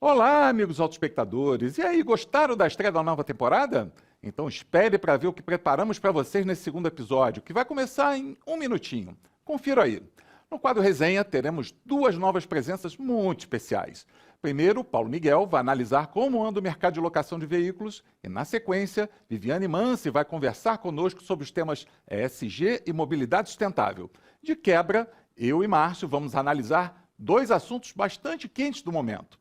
Olá, amigos autoespectadores! E aí, gostaram da estreia da nova temporada? Então espere para ver o que preparamos para vocês nesse segundo episódio, que vai começar em um minutinho. Confira aí. No quadro Resenha, teremos duas novas presenças muito especiais. Primeiro, Paulo Miguel vai analisar como anda o mercado de locação de veículos e, na sequência, Viviane Mansi vai conversar conosco sobre os temas ESG e mobilidade sustentável. De quebra, eu e Márcio vamos analisar dois assuntos bastante quentes do momento.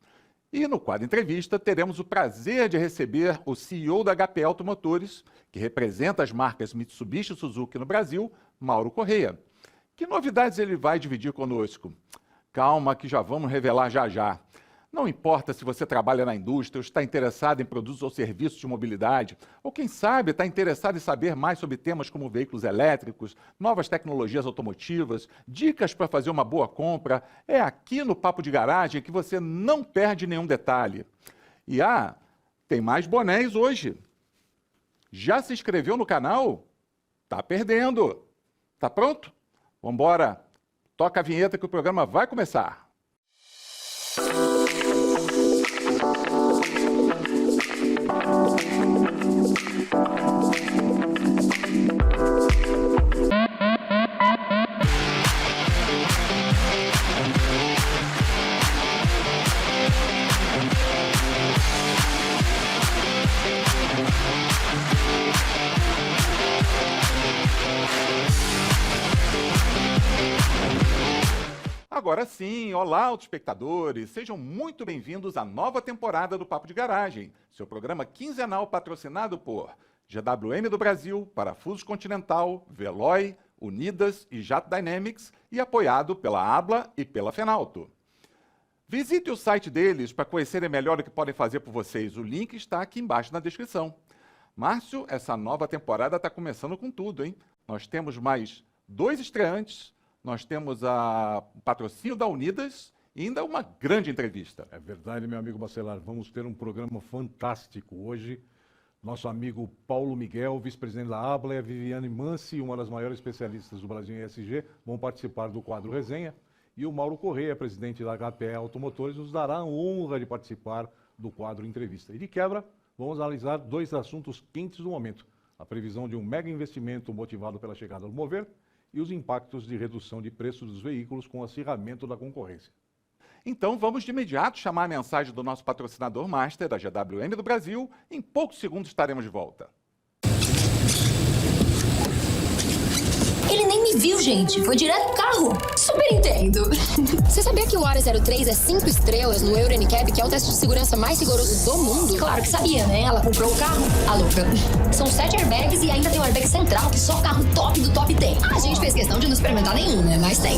E no quadro entrevista, teremos o prazer de receber o CEO da HP Automotores, que representa as marcas Mitsubishi e Suzuki no Brasil, Mauro Corrêa. Que novidades ele vai dividir conosco? Calma que já vamos revelar já já. Não importa se você trabalha na indústria ou está interessado em produtos ou serviços de mobilidade, ou quem sabe está interessado em saber mais sobre temas como veículos elétricos, novas tecnologias automotivas, dicas para fazer uma boa compra, é aqui no Papo de Garagem que você não perde nenhum detalhe. E tem mais bonés hoje. Já se inscreveu no canal? Tá perdendo. Tá pronto? Vambora. Toca a vinheta que o programa vai começar. Agora sim, olá, autoespectadores! Sejam muito bem-vindos à nova temporada do Papo de Garagem, seu programa quinzenal patrocinado por GWM do Brasil, Parafusos Continental, Veloy, Unidas e Jato Dynamics e apoiado pela Abla e pela Fenalto. Visite o site deles para conhecerem melhor o que podem fazer por vocês. O link está aqui embaixo na descrição. Márcio, essa nova temporada está começando com tudo, hein? Nós temos mais 2 estreantes. Nós temos o patrocínio da Unidas e ainda uma grande entrevista. É verdade, meu amigo Bacelar. Vamos ter um programa fantástico hoje. Nosso amigo Paulo Miguel, vice-presidente da ABLA, e a Viviane Mansi, uma das maiores especialistas do Brasil em ESG, vão participar do quadro Resenha. E o Mauro Corrêa, presidente da HP Automotores, nos dará a honra de participar do quadro Entrevista. E de quebra, vamos analisar 2 assuntos quentes do momento. A previsão de um mega investimento motivado pela chegada do Mover e os impactos de redução de preços dos veículos com o acirramento da concorrência. Então vamos de imediato chamar a mensagem do nosso patrocinador master da GWM do Brasil. Em poucos segundos estaremos de volta. Ele nem me viu, gente. Foi direto pro carro. Super entendo. Você sabia que o Hora 03 é 5 estrelas no Euro NCAP, que é o teste de segurança mais rigoroso do mundo? Claro que sabia, né? Ela comprou o carro. A louca. São 7 airbags e ainda tem um airbag central que só carro top do top tem. A gente fez questão de não experimentar nenhum, né? Mas tem.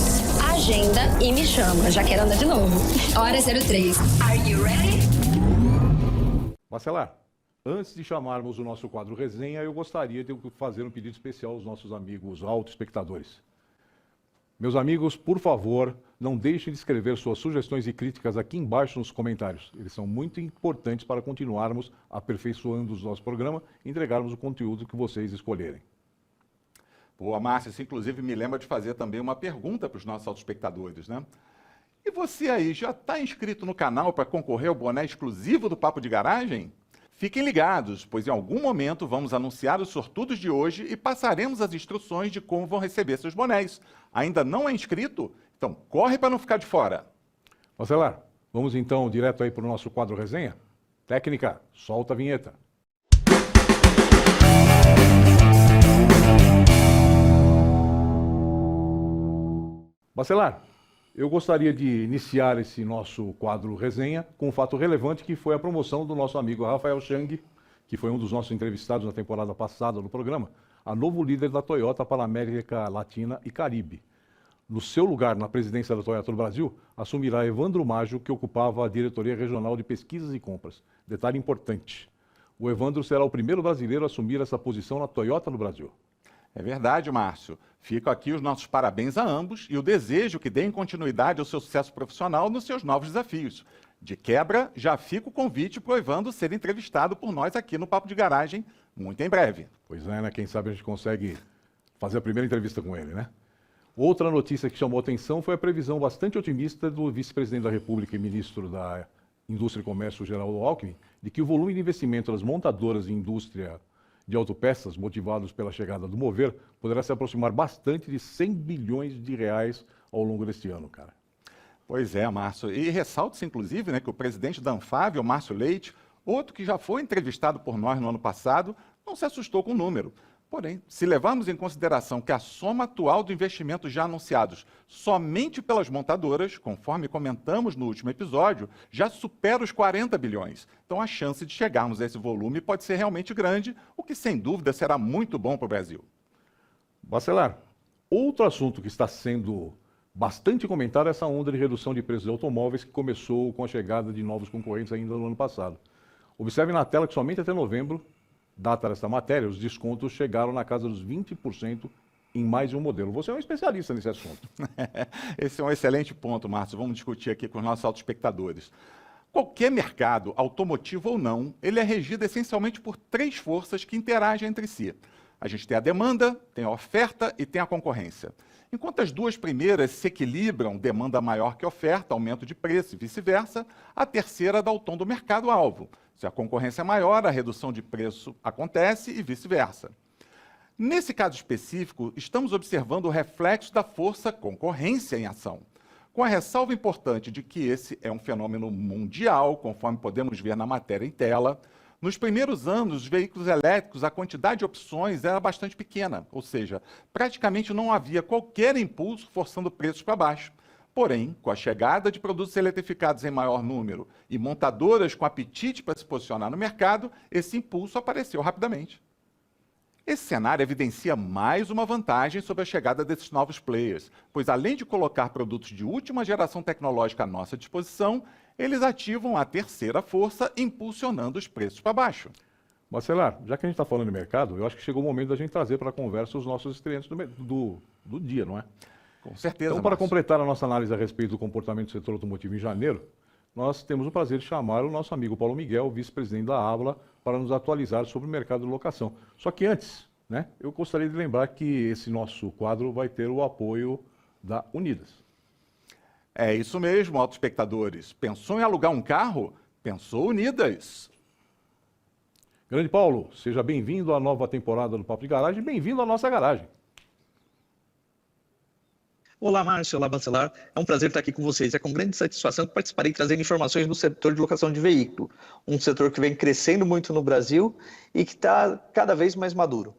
Agenda e me chama. Já quero andar de novo. Hora 03. Are you ready? Bacelar, antes de chamarmos o nosso quadro Resenha, eu gostaria de fazer um pedido especial aos nossos amigos autoespectadores. Meus amigos, por favor, não deixem de escrever suas sugestões e críticas aqui embaixo nos comentários. Eles são muito importantes para continuarmos aperfeiçoando o nosso programa e entregarmos o conteúdo que vocês escolherem. Boa, Márcia, isso inclusive me lembra de fazer também uma pergunta para os nossos autoespectadores, né? E você aí, já está inscrito no canal para concorrer ao boné exclusivo do Papo de Garagem? Fiquem ligados, pois em algum momento vamos anunciar os sortudos de hoje e passaremos as instruções de como vão receber seus bonés. Ainda não é inscrito? Então corre para não ficar de fora. Bacelar, vamos então direto aí para o nosso quadro Resenha? Técnica, solta a vinheta. Bacelar, eu gostaria de iniciar esse nosso quadro Resenha com um fato relevante que foi a promoção do nosso amigo Rafael Chang, que foi um dos nossos entrevistados na temporada passada do programa, a novo líder da Toyota para a América Latina e Caribe. No seu lugar na presidência da Toyota do Brasil, assumirá Evandro Maggio, que ocupava a diretoria regional de pesquisas e compras. Detalhe importante, o Evandro será o primeiro brasileiro a assumir essa posição na Toyota no Brasil. É verdade, Márcio. Ficam aqui os nossos parabéns a ambos e o desejo que deem continuidade ao seu sucesso profissional nos seus novos desafios. De quebra, já fica o convite para o Evandro ser entrevistado por nós aqui no Papo de Garagem, muito em breve. Pois é, né? Quem sabe a gente consegue fazer a primeira entrevista com ele, né? Outra notícia que chamou atenção foi a previsão bastante otimista do vice-presidente da República e ministro da Indústria e Comércio, Geraldo Alckmin, de que o volume de investimento das montadoras em indústria de autopeças, motivados pela chegada do Mover, poderá se aproximar bastante de 100 bilhões de reais ao longo deste ano, cara. Pois é, Márcio. E ressalta-se, inclusive, né, que o presidente da Anfávia, o Márcio Leite, outro que já foi entrevistado por nós no ano passado, não se assustou com o número. Porém, se levarmos em consideração que a soma atual do investimento já anunciados somente pelas montadoras, conforme comentamos no último episódio, já supera os 40 bilhões. Então a chance de chegarmos a esse volume pode ser realmente grande, o que sem dúvida será muito bom para o Brasil. Bacelar, outro assunto que está sendo bastante comentado é essa onda de redução de preços de automóveis que começou com a chegada de novos concorrentes ainda no ano passado. Observe na tela que somente até novembro, data desta matéria, os descontos chegaram na casa dos 20% em mais de um modelo. Você é um especialista nesse assunto. Esse é um excelente ponto, Márcio. Vamos discutir aqui com os nossos autoespectadores. Qualquer mercado, automotivo ou não, ele é regido essencialmente por três forças que interagem entre si. A gente tem a demanda, tem a oferta e tem a concorrência. Enquanto as duas primeiras se equilibram, demanda maior que oferta, aumento de preço e vice-versa, a terceira dá o tom do mercado-alvo. Se a concorrência é maior, a redução de preço acontece e vice-versa. Nesse caso específico, estamos observando o reflexo da força concorrência em ação, com a ressalva importante de que esse é um fenômeno mundial, conforme podemos ver na matéria em tela. Nos primeiros anos, os veículos elétricos, a quantidade de opções era bastante pequena, ou seja, praticamente não havia qualquer impulso forçando preços para baixo. Porém, com a chegada de produtos eletrificados em maior número e montadoras com apetite para se posicionar no mercado, esse impulso apareceu rapidamente. Esse cenário evidencia mais uma vantagem sobre a chegada desses novos players, pois além de colocar produtos de última geração tecnológica à nossa disposição, eles ativam a terceira força, impulsionando os preços para baixo. Bacelar, já que a gente está falando de mercado, eu acho que chegou o momento da gente trazer para a conversa os nossos estreantes do dia, não é? Com certeza, Então, para Márcio. completar a nossa análise a respeito do comportamento do setor automotivo em janeiro, nós temos o prazer de chamar o nosso amigo Paulo Miguel, vice-presidente da Abla, para nos atualizar sobre o mercado de locação. Só que antes, né, eu gostaria de lembrar que esse nosso quadro vai ter o apoio da Unidas. É isso mesmo, autoespectadores. Pensou em alugar um carro? Pensou Unidas. Grande Paulo, seja bem-vindo à nova temporada do Papo de Garagem e bem-vindo à nossa garagem. Olá, Márcio. Olá, Bacelar. É um prazer estar aqui com vocês. É com grande satisfação que participarei trazendo informações do setor de locação de veículo, um setor que vem crescendo muito no Brasil e que está cada vez mais maduro.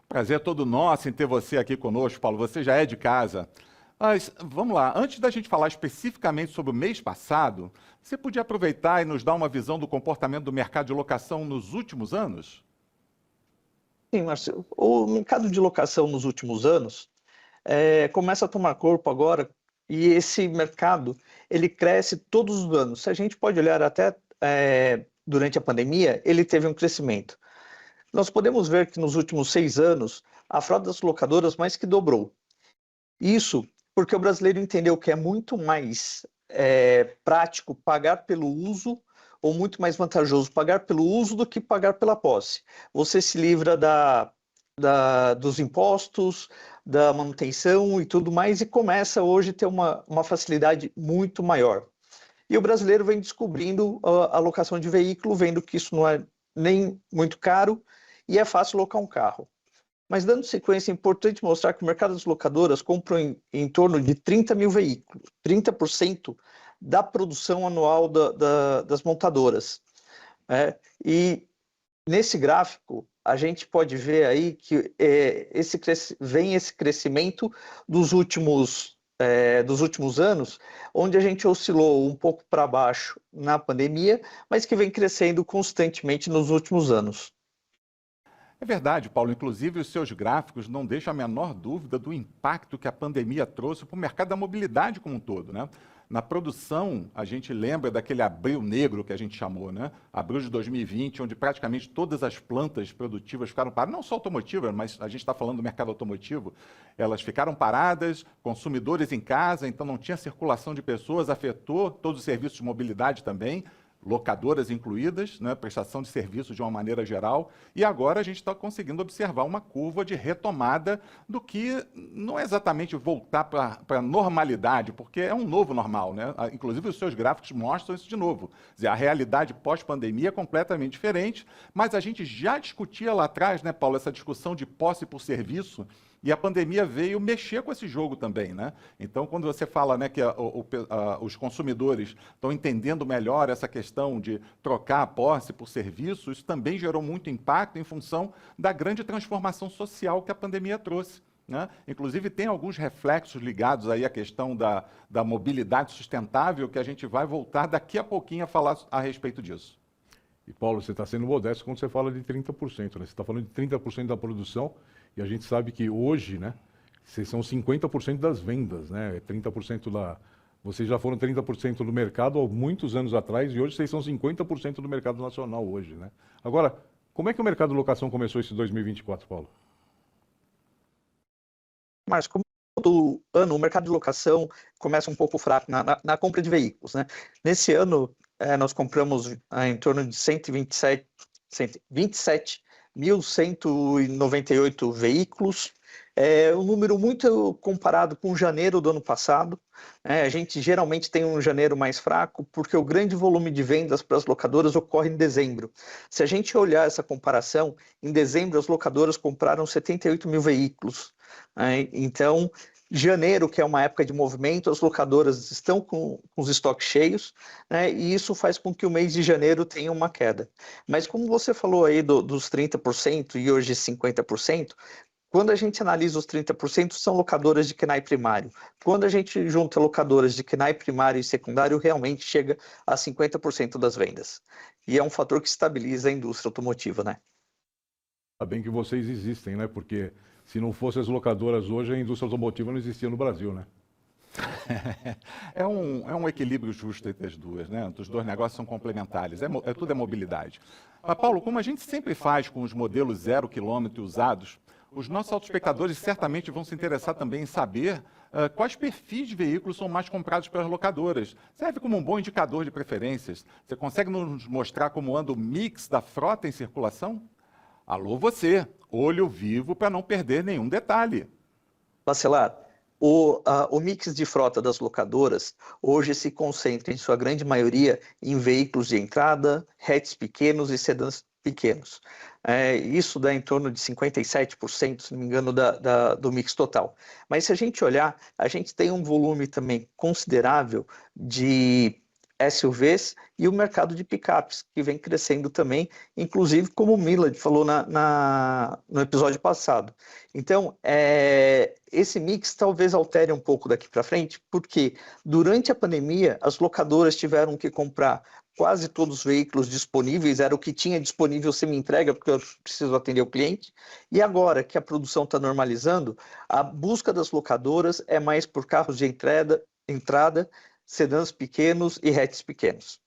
Prazer é todo nosso em ter você aqui conosco, Paulo. Você já é de casa. Mas vamos lá, antes da gente falar especificamente sobre o mês passado, você podia aproveitar e nos dar uma visão do comportamento do mercado de locação nos últimos anos? Sim, Márcio. O mercado de locação nos últimos anos começa a tomar corpo agora e esse mercado ele cresce todos os anos. Se a gente pode olhar até durante a pandemia, ele teve um crescimento. Nós podemos ver que nos últimos 6 anos, a frota das locadoras mais que dobrou. Isso porque o brasileiro entendeu que é muito mais prático pagar pelo uso ou muito mais vantajoso pagar pelo uso do que pagar pela posse. Você se livra dos impostos, da manutenção e tudo mais, e começa hoje a ter uma facilidade muito maior. E o brasileiro vem descobrindo a locação de veículo, vendo que isso não é nem muito caro e é fácil locar um carro. Mas dando sequência, é importante mostrar que o mercado das locadoras compram em torno de 30 mil veículos, 30% da produção anual das montadoras. E nesse gráfico, a gente pode ver aí que vem esse crescimento dos últimos anos, onde a gente oscilou um pouco para baixo na pandemia, mas que vem crescendo constantemente nos últimos anos. É verdade, Paulo. Inclusive, os seus gráficos não deixam a menor dúvida do impacto que a pandemia trouxe para o mercado da mobilidade como um todo, né? Na produção, a gente lembra daquele abril negro que a gente chamou, né? Abril de 2020, onde praticamente todas as plantas produtivas ficaram paradas, não só automotivas, mas a gente está falando do mercado automotivo, elas ficaram paradas, consumidores em casa, então não tinha circulação de pessoas, afetou todos os serviços de mobilidade também. locadoras incluídas, né, prestação de serviços de uma maneira geral, e agora a gente está conseguindo observar uma curva de retomada do que não é exatamente voltar para a normalidade, porque é um novo normal, né? Inclusive os seus gráficos mostram isso de novo. Quer dizer, a realidade pós-pandemia é completamente diferente, mas a gente já discutia lá atrás, né, Paulo, essa discussão de posse por serviço, e a pandemia veio mexer com esse jogo também, né? Então, quando você fala, né, que os consumidores estão entendendo melhor essa questão de trocar a posse por serviço, isso também gerou muito impacto em função da grande transformação social que a pandemia trouxe, né? Inclusive, tem alguns reflexos ligados aí à questão da mobilidade sustentável que a gente vai voltar daqui a pouquinho a falar a respeito disso. E, Paulo, você está sendo modesto quando você fala de 30%, né? Você está falando de 30% da produção e a gente sabe que hoje, né, vocês são 50% das vendas, né? 30% da... Vocês já foram 30% do mercado há muitos anos atrás e hoje vocês são 50% do mercado nacional hoje, né? Agora, como é que o mercado de locação começou esse 2024, Paulo? Mas como todo ano, o mercado de locação começa um pouco fraco na compra de veículos, né? Nesse ano, nós compramos em torno de 127.198 veículos, um número muito comparado com janeiro do ano passado. A gente geralmente tem um janeiro mais fraco, porque o grande volume de vendas para as locadoras ocorre em dezembro. Se a gente olhar essa comparação, em dezembro as locadoras compraram 78 mil veículos. Então, janeiro, que é uma época de movimento, as locadoras estão com os estoques cheios, né, e isso faz com que o mês de janeiro tenha uma queda. Mas como você falou aí dos 30% e hoje 50%, quando a gente analisa os 30%, são locadoras de KNAI primário. Quando a gente junta locadoras de KNAI primário e secundário, realmente chega a 50% das vendas. E é um fator que estabiliza a indústria automotiva, né? Ainda bem que vocês existem, né? Porque se não fossem as locadoras hoje, a indústria automotiva não existia no Brasil, né? É um equilíbrio justo entre as duas, né? Os dois negócios são complementares, tudo é mobilidade. Mas, Paulo, como a gente sempre faz com os modelos 0 km usados, os nossos autoespectadores certamente vão se interessar também em saber quais perfis de veículos são mais comprados pelas locadoras. Serve como um bom indicador de preferências. Você consegue nos mostrar como anda o mix da frota em circulação? Alô você, olho vivo para não perder nenhum detalhe. Bacelar, o mix de frota das locadoras hoje se concentra, em sua grande maioria, em veículos de entrada, hatches pequenos e sedãs pequenos. Isso dá em torno de 57%, se não me engano, do mix total. Mas se a gente olhar, a gente tem um volume também considerável de SUVs e o mercado de picapes, que vem crescendo também, inclusive como o Milad falou no episódio passado. Então, esse mix talvez altere um pouco daqui para frente, porque durante a pandemia, as locadoras tiveram que comprar quase todos os veículos disponíveis, era o que tinha disponível semi-entrega, porque eu preciso atender o cliente, e agora que a produção está normalizando, a busca das locadoras é mais por carros de entrada, sedãs pequenos e hatches pequenos.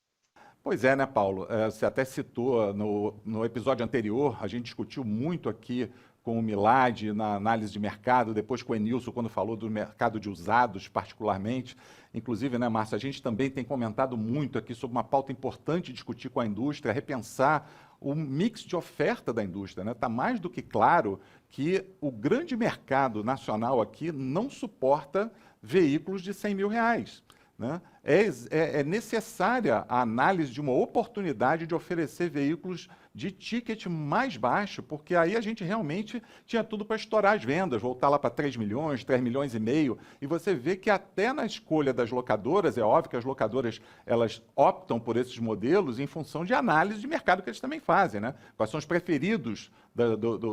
Pois é, né, Paulo? Você até citou no episódio anterior, a gente discutiu muito aqui com o Milad na análise de mercado, depois com o Enilson, quando falou do mercado de usados, particularmente. Inclusive, né, Márcio, a gente também tem comentado muito aqui sobre uma pauta importante discutir com a indústria, repensar o mix de oferta da indústria, né? Está mais do que claro que o grande mercado nacional aqui não suporta veículos de 100 mil reais. Né? É necessária a análise de uma oportunidade de oferecer veículos de ticket mais baixo, porque aí a gente realmente tinha tudo para estourar as vendas, voltar lá para 3 milhões, 3 milhões e meio, e você vê que até na escolha das locadoras, é óbvio que as locadoras elas optam por esses modelos em função de análise de mercado que eles também fazem, né? Quais são os preferidos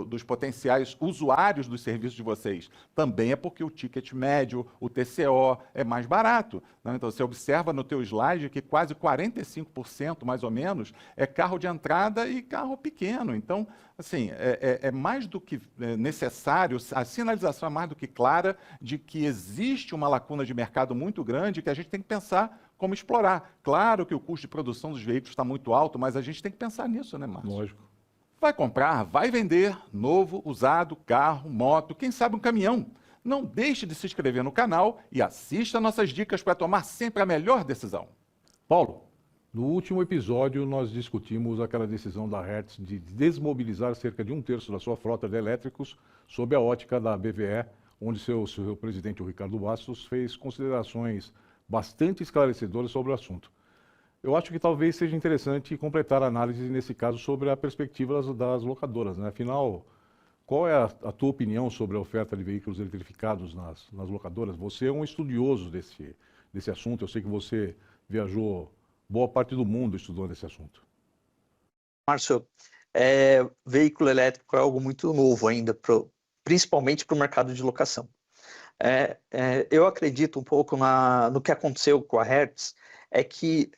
dos potenciais usuários dos serviços de vocês? Também é porque o ticket médio, o TCO é mais barato, né? Então você observa no teu slide que quase 45% mais ou menos é carro de entrada e carro pequeno. Então, assim, é mais do que necessário, a sinalização é mais do que clara de que existe uma lacuna de mercado muito grande que a gente tem que pensar como explorar. Claro que o custo de produção dos veículos está muito alto, mas a gente tem que pensar nisso, né, Márcio? Lógico. Vai comprar, vai vender, novo, usado, carro, moto, quem sabe um caminhão. Não deixe de se inscrever no canal e assista nossas dicas para tomar sempre a melhor decisão. Paulo, No último episódio, nós discutimos aquela decisão da Hertz de desmobilizar cerca de 1/3 da sua frota de elétricos sob a ótica da BVE, onde seu presidente, o Ricardo Bastos, fez considerações bastante esclarecedoras sobre o assunto. Eu acho que talvez seja interessante completar a análise, nesse caso, sobre a perspectiva das locadoras, né? Afinal, qual é a tua opinião sobre a oferta de veículos eletrificados nas locadoras? Você é um estudioso desse assunto, eu sei que você viajou boa parte do mundo estudando esse assunto. Márcio, veículo elétrico é algo muito novo ainda, principalmente para o mercado de locação. Eu acredito um pouco no que aconteceu com a Hertz, é que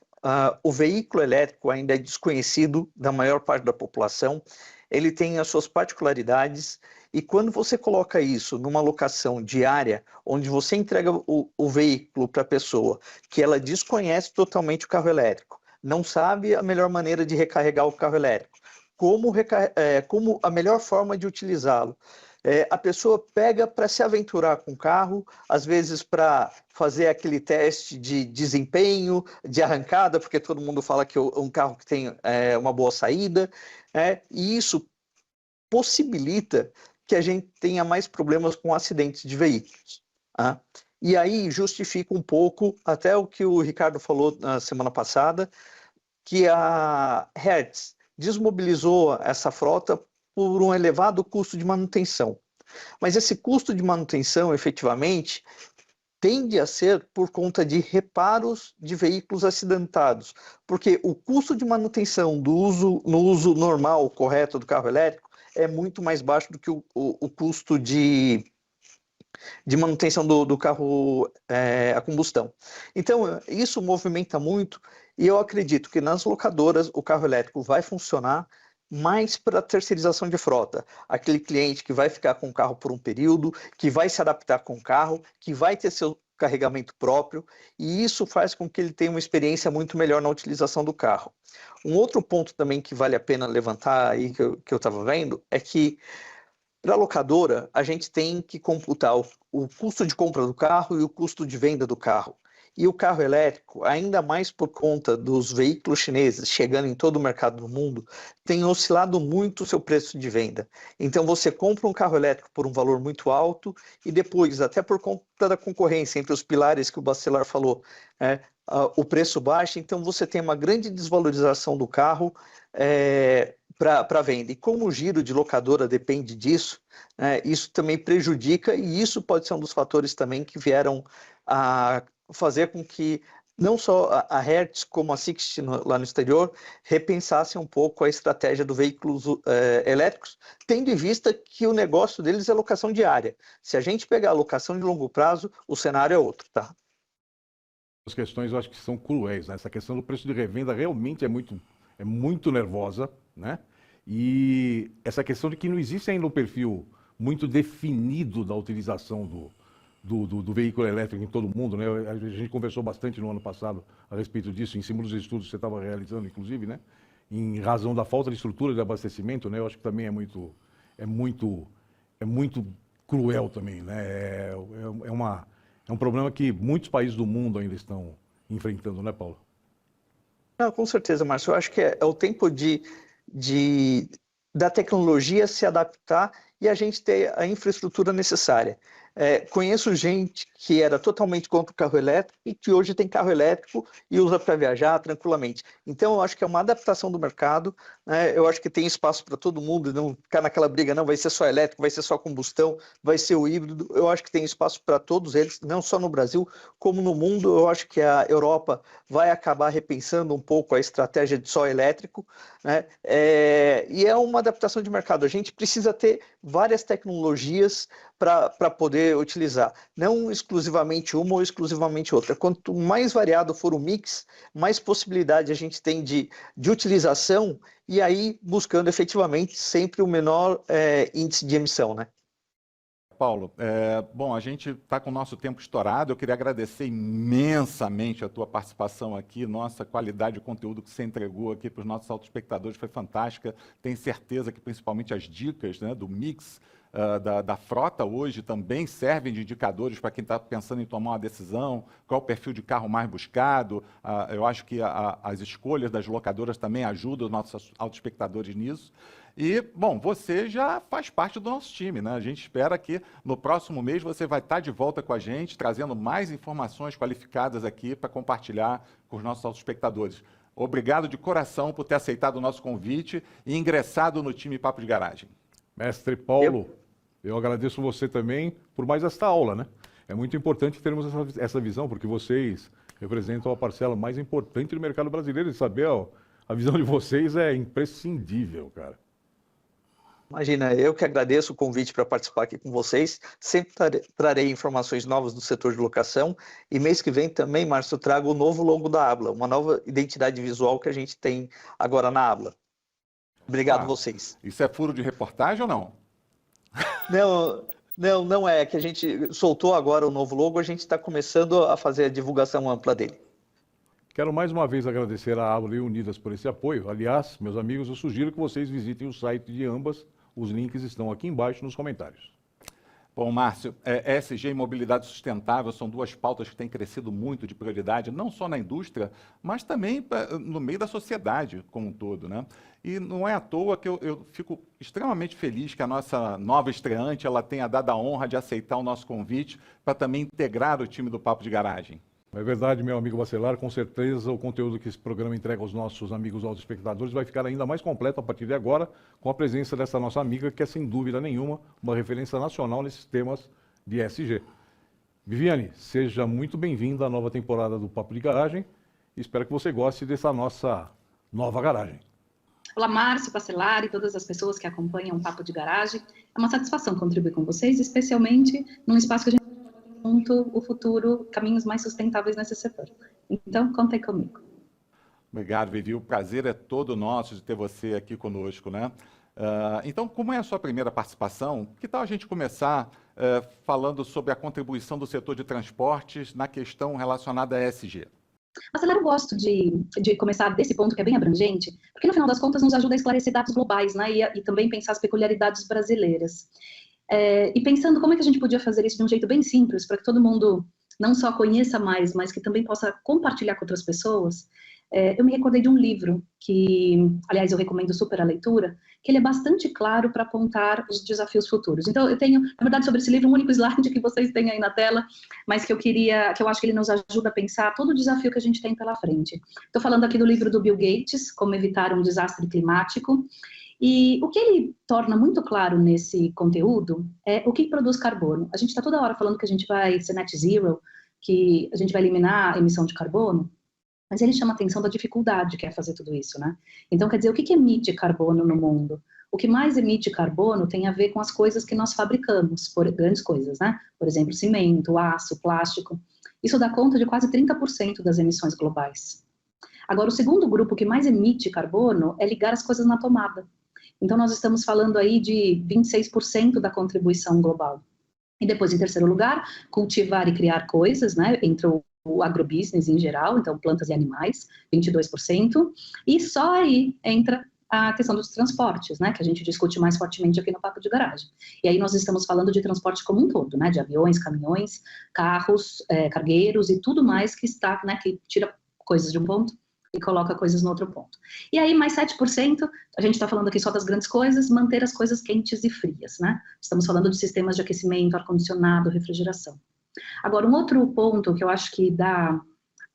o veículo elétrico ainda é desconhecido da maior parte da população, ele tem as suas particularidades, e quando você coloca isso numa locação diária, onde você entrega o veículo para a pessoa, que ela desconhece totalmente o carro elétrico, não sabe a melhor maneira de recarregar o carro elétrico, como a melhor forma de utilizá-lo. A pessoa pega para se aventurar com o carro, às vezes para fazer aquele teste de desempenho, de arrancada, porque todo mundo fala que é um carro que tem uma boa saída, e isso possibilita que a gente tenha mais problemas com acidentes de veículos. E aí justifica um pouco até o que o Ricardo falou na semana passada, que a Hertz desmobilizou essa frota por um elevado custo de manutenção. Mas esse custo de manutenção, efetivamente, tende a ser por conta de reparos de veículos acidentados, porque o custo de manutenção no uso normal, correto do carro elétrico, é muito mais baixo do que o custo de manutenção do carro a combustão. Então, isso movimenta muito, e eu acredito que nas locadoras o carro elétrico vai funcionar mais para terceirização de frota. Aquele cliente que vai ficar com o carro por um período, que vai se adaptar com o carro, que vai ter seu carregamento próprio, e isso faz com que ele tenha uma experiência muito melhor na utilização do carro. Um outro ponto também que vale a pena levantar aí, que eu estava vendo, é que para a locadora, a gente tem que computar o custo de compra do carro e o custo de venda do carro. E o carro elétrico, ainda mais por conta dos veículos chineses chegando em todo o mercado do mundo, tem oscilado muito o seu preço de venda. Então você compra um carro elétrico por um valor muito alto e depois, até por conta da concorrência entre os pilares que o Bacelar falou, o preço baixa, então você tem uma grande desvalorização do carro para venda. E como o giro de locadora depende disso, isso também prejudica, e isso pode ser um dos fatores também que vieram a fazer com que não só a Hertz como a Sixt lá no exterior repensassem um pouco a estratégia dos veículos elétricos, tendo em vista que o negócio deles é locação diária. Se a gente pegar a locação de longo prazo, o cenário é outro, tá? As questões eu acho que são cruéis, né? Essa questão do preço de revenda realmente é muito nervosa, né? E essa questão de que não existe ainda um perfil muito definido da utilização do veículo elétrico em todo o mundo, né? A gente conversou bastante no ano passado a respeito disso, em cima dos estudos que você estava realizando, inclusive, né? Em razão da falta de estrutura de abastecimento, né? Eu acho que também é muito cruel também, né? É um problema que muitos países do mundo ainda estão enfrentando, né, Paulo? Não, com certeza, Márcio. Eu acho que é o tempo da tecnologia se adaptar e a gente ter a infraestrutura necessária. Conheço gente que era totalmente contra o carro elétrico e que hoje tem carro elétrico e usa para viajar tranquilamente. Então, eu acho que é uma adaptação do mercado, né? Eu acho que tem espaço para todo mundo, não ficar naquela briga, não vai ser só elétrico, vai ser só combustão, vai ser o híbrido. Eu acho que tem espaço para todos eles, não só no Brasil, como no mundo. Eu acho que a Europa vai acabar repensando um pouco a estratégia de só elétrico, né? E é uma adaptação de mercado. A gente precisa ter várias tecnologias para poder utilizar, não exclusivamente uma ou exclusivamente outra. Quanto mais variado for o mix, mais possibilidade a gente tem de utilização, e aí buscando efetivamente sempre o menor índice de emissão, né? Paulo, bom, a gente está com o nosso tempo estourado. Eu queria agradecer imensamente a tua participação aqui. Nossa qualidade de conteúdo que você entregou aqui para os nossos autoespectadores foi fantástica. Tenho certeza que principalmente as dicas, né, do mix da frota hoje também servem de indicadores para quem está pensando em tomar uma decisão, qual é o perfil de carro mais buscado. Eu acho que as escolhas das locadoras também ajudam os nossos autoespectadores nisso. E, bom, você já faz parte do nosso time, né? A gente espera que no próximo mês você vai estar de volta com a gente, trazendo mais informações qualificadas aqui para compartilhar com os nossos autoespectadores. Obrigado de coração por ter aceitado o nosso convite e ingressado no time Papo de Garagem. Mestre Paulo, eu agradeço você também por mais esta aula, né? É muito importante termos essa visão, porque vocês representam a parcela mais importante do mercado brasileiro, e saber a visão de vocês é imprescindível, cara. Imagina, eu que agradeço o convite para participar aqui com vocês. Sempre trarei informações novas do setor de locação. E mês que vem também, Márcio, eu trago o novo logo da Abla, uma nova identidade visual que a gente tem agora na Abla. Obrigado vocês. Isso é furo de reportagem ou não? Não é. Que a gente soltou agora o novo logo, a gente está começando a fazer a divulgação ampla dele. Quero mais uma vez agradecer a Abla e Unidas por esse apoio. Aliás, meus amigos, eu sugiro que vocês visitem o site de ambas. Os links estão aqui embaixo nos comentários. Bom, Márcio, ESG e mobilidade sustentável são duas pautas que têm crescido muito de prioridade, não só na indústria, mas também no meio da sociedade como um todo, né? E não é à toa que eu fico extremamente feliz que a nossa nova estreante ela tenha dado a honra de aceitar o nosso convite para também integrar o time do Papo de Garagem. É verdade, meu amigo Bacelar, com certeza o conteúdo que esse programa entrega aos nossos amigos autoespectadores vai ficar ainda mais completo a partir de agora, com a presença dessa nossa amiga, que é sem dúvida nenhuma uma referência nacional nesses temas de ESG. Viviane, seja muito bem-vinda à nova temporada do Papo de Garagem e espero que você goste dessa nossa nova garagem. Olá, Márcio, Bacelar e todas as pessoas que acompanham o Papo de Garagem. É uma satisfação contribuir com vocês, especialmente num espaço que a gente junto o futuro, caminhos mais sustentáveis nesse setor. Então, contem comigo. Obrigado, Vivi. O prazer é todo nosso de ter você aqui conosco, né? Então, como é a sua primeira participação, que tal a gente começar falando sobre a contribuição do setor de transportes na questão relacionada à ESG? Bacelar, eu gosto de começar desse ponto que é bem abrangente, porque no final das contas nos ajuda a esclarecer dados globais, né? E também pensar as peculiaridades brasileiras. E pensando como é que a gente podia fazer isso de um jeito bem simples, para que todo mundo não só conheça mais, mas que também possa compartilhar com outras pessoas, eu me recordei de um livro que, aliás, eu recomendo super a leitura, que ele é bastante claro para apontar os desafios futuros. Então, eu tenho, na verdade, sobre esse livro, um único slide que vocês têm aí na tela, mas que eu acho que ele nos ajuda a pensar todo o desafio que a gente tem pela frente. Estou falando aqui do livro do Bill Gates, Como Evitar um Desastre Climático. E o que ele torna muito claro nesse conteúdo é o que produz carbono. A gente está toda hora falando que a gente vai ser net zero, que a gente vai eliminar a emissão de carbono, mas ele chama a atenção da dificuldade que é fazer tudo isso, né? Então, quer dizer, o que emite carbono no mundo? O que mais emite carbono tem a ver com as coisas que nós fabricamos, grandes coisas, né? Por exemplo, cimento, aço, plástico. Isso dá conta de quase 30% das emissões globais. Agora, o segundo grupo que mais emite carbono é ligar as coisas na tomada. Então, nós estamos falando aí de 26% da contribuição global. E depois, em terceiro lugar, cultivar e criar coisas, né? Entra o agrobusiness em geral, então plantas e animais, 22%. E só aí entra a questão dos transportes, né? Que a gente discute mais fortemente aqui no Papo de Garagem. E aí nós estamos falando de transporte como um todo, né? De aviões, caminhões, carros, cargueiros e tudo mais que está, né? Que tira coisas de um ponto e coloca coisas no outro ponto. E aí, mais 7%, a gente está falando aqui só das grandes coisas, manter as coisas quentes e frias, né? Estamos falando de sistemas de aquecimento, ar-condicionado, refrigeração. Agora, um outro ponto que eu acho que dá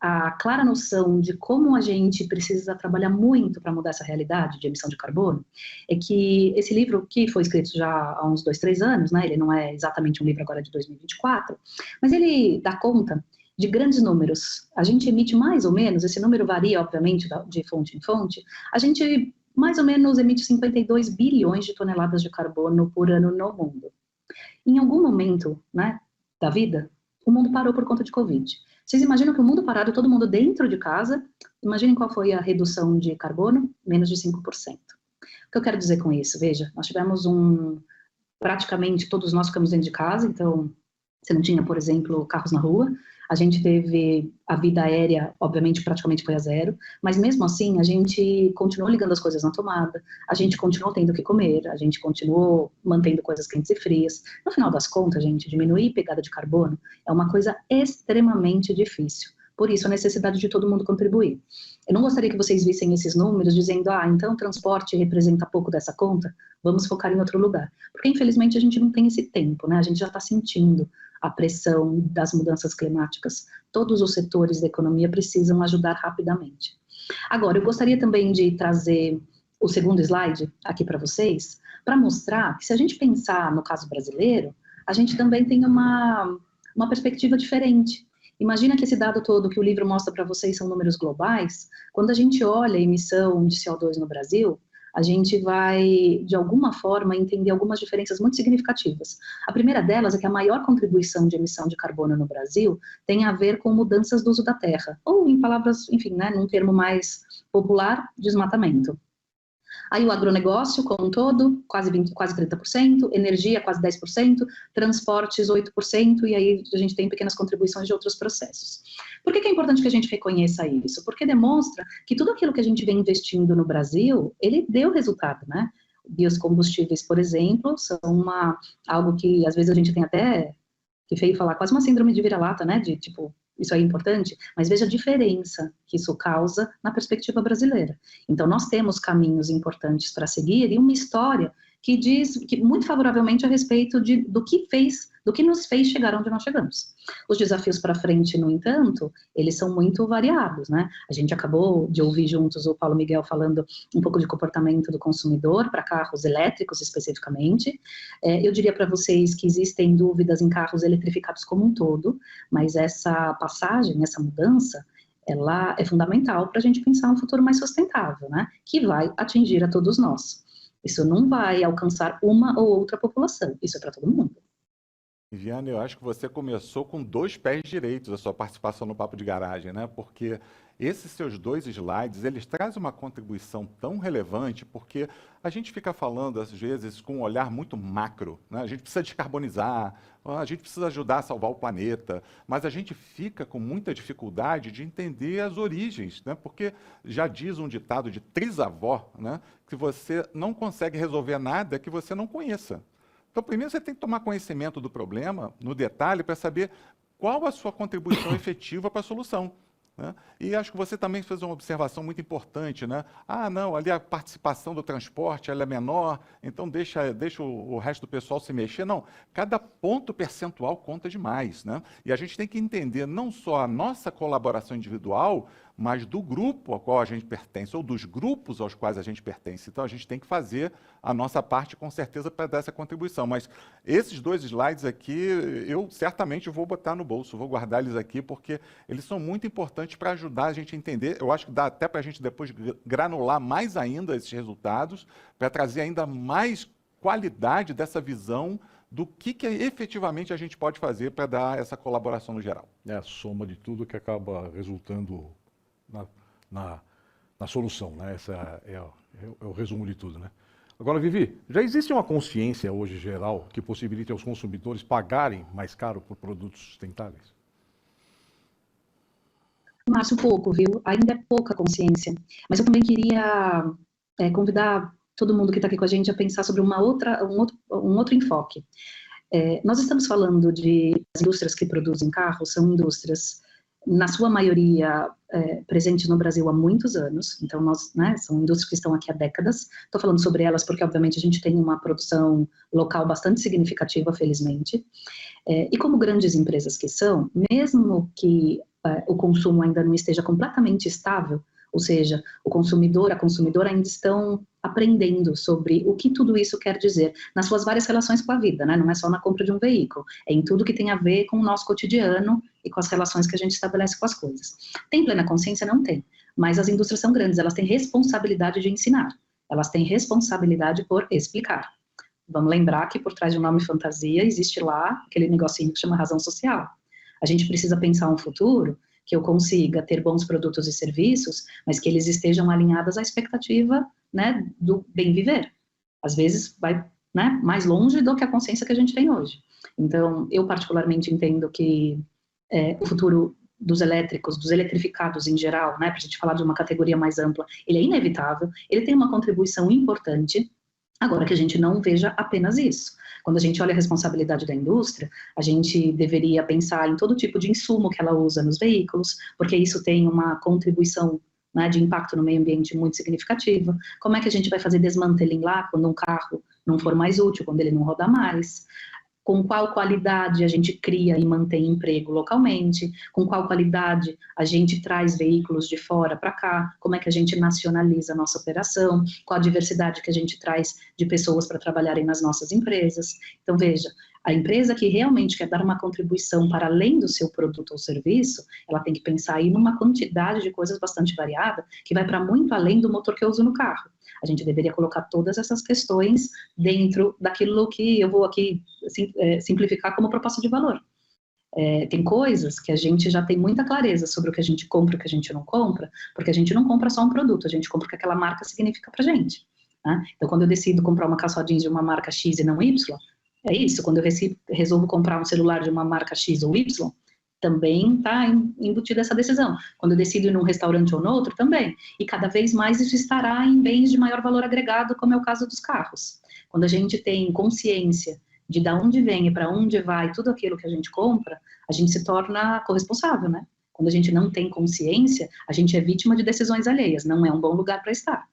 a clara noção de como a gente precisa trabalhar muito para mudar essa realidade de emissão de carbono, é que esse livro, que foi escrito já há uns 2, 3 anos, né? Ele não é exatamente um livro agora de 2024, mas ele dá conta de grandes números. A gente emite mais ou menos, esse número varia, obviamente, de fonte em fonte, a gente mais ou menos emite 52 bilhões de toneladas de carbono por ano no mundo. Em algum momento, né, da vida, o mundo parou por conta de Covid. Vocês imaginam que o mundo parado, todo mundo dentro de casa, imaginem qual foi a redução de carbono? Menos de 5%. O que eu quero dizer com isso? Veja, nós tivemos praticamente todos nós ficamos dentro de casa, então você não tinha, por exemplo, carros na rua, A gente teve a vida aérea, obviamente, praticamente foi a zero, mas mesmo assim a gente continuou ligando as coisas na tomada, a gente continuou tendo o que comer, a gente continuou mantendo coisas quentes e frias. No final das contas, gente, diminuir pegada de carbono é uma coisa extremamente difícil. Por isso, a necessidade de todo mundo contribuir. Eu não gostaria que vocês vissem esses números dizendo, então o transporte representa pouco dessa conta, vamos focar em outro lugar. Porque, infelizmente, a gente não tem esse tempo, né? A gente já está sentindo a pressão das mudanças climáticas. Todos os setores da economia precisam ajudar rapidamente. Agora, eu gostaria também de trazer o segundo slide aqui para vocês, para mostrar que se a gente pensar no caso brasileiro, a gente também tem uma perspectiva diferente. Imagina que esse dado todo que o livro mostra para vocês são números globais. Quando a gente olha a emissão de CO2 no Brasil, a gente vai, de alguma forma, entender algumas diferenças muito significativas. A primeira delas é que a maior contribuição de emissão de carbono no Brasil tem a ver com mudanças do uso da terra, ou em palavras, enfim, né, num termo mais popular, desmatamento. Aí o agronegócio, como um todo, quase 30%, energia, quase 10%, transportes, 8%, e aí a gente tem pequenas contribuições de outros processos. Por que é importante que a gente reconheça isso? Porque demonstra que tudo aquilo que a gente vem investindo no Brasil, ele deu resultado, né? Biocombustíveis, por exemplo, são algo que às vezes a gente tem até, que feio falar, quase uma síndrome de vira-lata, né? De tipo, isso é importante, mas veja a diferença que isso causa na perspectiva brasileira. Então, nós temos caminhos importantes para seguir e uma história que diz que muito favoravelmente a respeito do que nos fez chegar onde nós chegamos. Os desafios para frente, no entanto, eles são muito variados, né? A gente acabou de ouvir juntos o Paulo Miguel falando um pouco de comportamento do consumidor para carros elétricos especificamente. Eu diria para vocês que existem dúvidas em carros eletrificados como um todo, mas essa passagem, essa mudança, ela é fundamental para a gente pensar um futuro mais sustentável, né? Que vai atingir a todos nós. Isso não vai alcançar uma ou outra população, isso é para todo mundo. Viviane, eu acho que você começou com 2 pés direitos a sua participação no Papo de Garagem, né? Porque esses seus 2 slides, eles trazem uma contribuição tão relevante, porque a gente fica falando, às vezes, com um olhar muito macro, né? A gente precisa descarbonizar, a gente precisa ajudar a salvar o planeta, mas a gente fica com muita dificuldade de entender as origens, né? Porque já diz um ditado de trisavó, né? Que você não consegue resolver nada que você não conheça. Então, primeiro você tem que tomar conhecimento do problema, no detalhe, para saber qual a sua contribuição efetiva para a solução, né? E acho que você também fez uma observação muito importante, né? Não, ali a participação do transporte ela é menor, então deixa o resto do pessoal se mexer. Não, cada ponto percentual conta demais, né? E a gente tem que entender não só a nossa colaboração individual, mas do grupo ao qual a gente pertence, ou dos grupos aos quais a gente pertence. Então, a gente tem que fazer a nossa parte, com certeza, para dar essa contribuição. Mas esses 2 slides aqui, eu certamente vou botar no bolso, vou guardar eles aqui, porque eles são muito importantes para ajudar a gente a entender. Eu acho que dá até para a gente depois granular mais ainda esses resultados, para trazer ainda mais qualidade dessa visão do que efetivamente a gente pode fazer para dar essa colaboração no geral. É a soma de tudo que acaba resultando na solução, né? Esse é o resumo de tudo, né? Agora, Vivi, já existe uma consciência hoje geral que possibilite aos consumidores pagarem mais caro por produtos sustentáveis? Márcio, pouco, viu? Ainda é pouca consciência. Mas eu também queria convidar todo mundo que está aqui com a gente a pensar sobre um outro enfoque. Nós estamos falando de as indústrias que produzem carros, são indústrias, na sua maioria, presentes no Brasil há muitos anos, então são indústrias que estão aqui há décadas. Estou falando sobre elas porque, obviamente, a gente tem uma produção local bastante significativa, felizmente. E como grandes empresas que são, mesmo que o consumo ainda não esteja completamente estável, ou seja, o consumidor, a consumidora ainda estão aprendendo sobre o que tudo isso quer dizer nas suas várias relações com a vida, né? Não é só na compra de um veículo, é em tudo que tem a ver com o nosso cotidiano e com as relações que a gente estabelece com as coisas. Tem plena consciência? Não tem, mas as indústrias são grandes, elas têm responsabilidade de ensinar, elas têm responsabilidade por explicar. Vamos lembrar que por trás de um nome fantasia existe lá aquele negocinho que chama razão social. A gente precisa pensar um futuro que eu consiga ter bons produtos e serviços, mas que eles estejam alinhados à expectativa, né, do bem viver. Às vezes vai, né, mais longe do que a consciência que a gente tem hoje. Então, eu particularmente entendo que o futuro dos elétricos, dos eletrificados em geral, né, para a gente falar de uma categoria mais ampla, ele é inevitável, ele tem uma contribuição importante, agora que a gente não veja apenas isso. Quando a gente olha a responsabilidade da indústria, a gente deveria pensar em todo tipo de insumo que ela usa nos veículos, porque isso tem uma contribuição, né, de impacto no meio ambiente muito significativa. Como é que a gente vai fazer desmanteling lá quando um carro não for mais útil, quando ele não rodar mais? Com qual qualidade a gente cria e mantém emprego localmente, com qual qualidade a gente traz veículos de fora para cá, como é que a gente nacionaliza a nossa operação, qual a diversidade que a gente traz de pessoas para trabalharem nas nossas empresas. Então, veja, a empresa que realmente quer dar uma contribuição para além do seu produto ou serviço, ela tem que pensar aí numa quantidade de coisas bastante variada, que vai para muito além do motor que eu uso no carro. A gente deveria colocar todas essas questões dentro daquilo que eu vou aqui simplificar como proposta de valor. Tem coisas que a gente já tem muita clareza sobre o que a gente compra e o que a gente não compra, porque a gente não compra só um produto, a gente compra o que aquela marca significa pra gente. Né? Então, quando eu decido comprar uma calça jeans de uma marca X e não Y, é isso. Quando eu resolvo comprar um celular de uma marca X ou Y, também está embutida essa decisão. Quando eu decido ir num restaurante ou no outro, também. E cada vez mais isso estará em bens de maior valor agregado, como é o caso dos carros. Quando a gente tem consciência de onde vem e para onde vai tudo aquilo que a gente compra, a gente se torna corresponsável, né? Quando a gente não tem consciência, a gente é vítima de decisões alheias, não é um bom lugar para estar.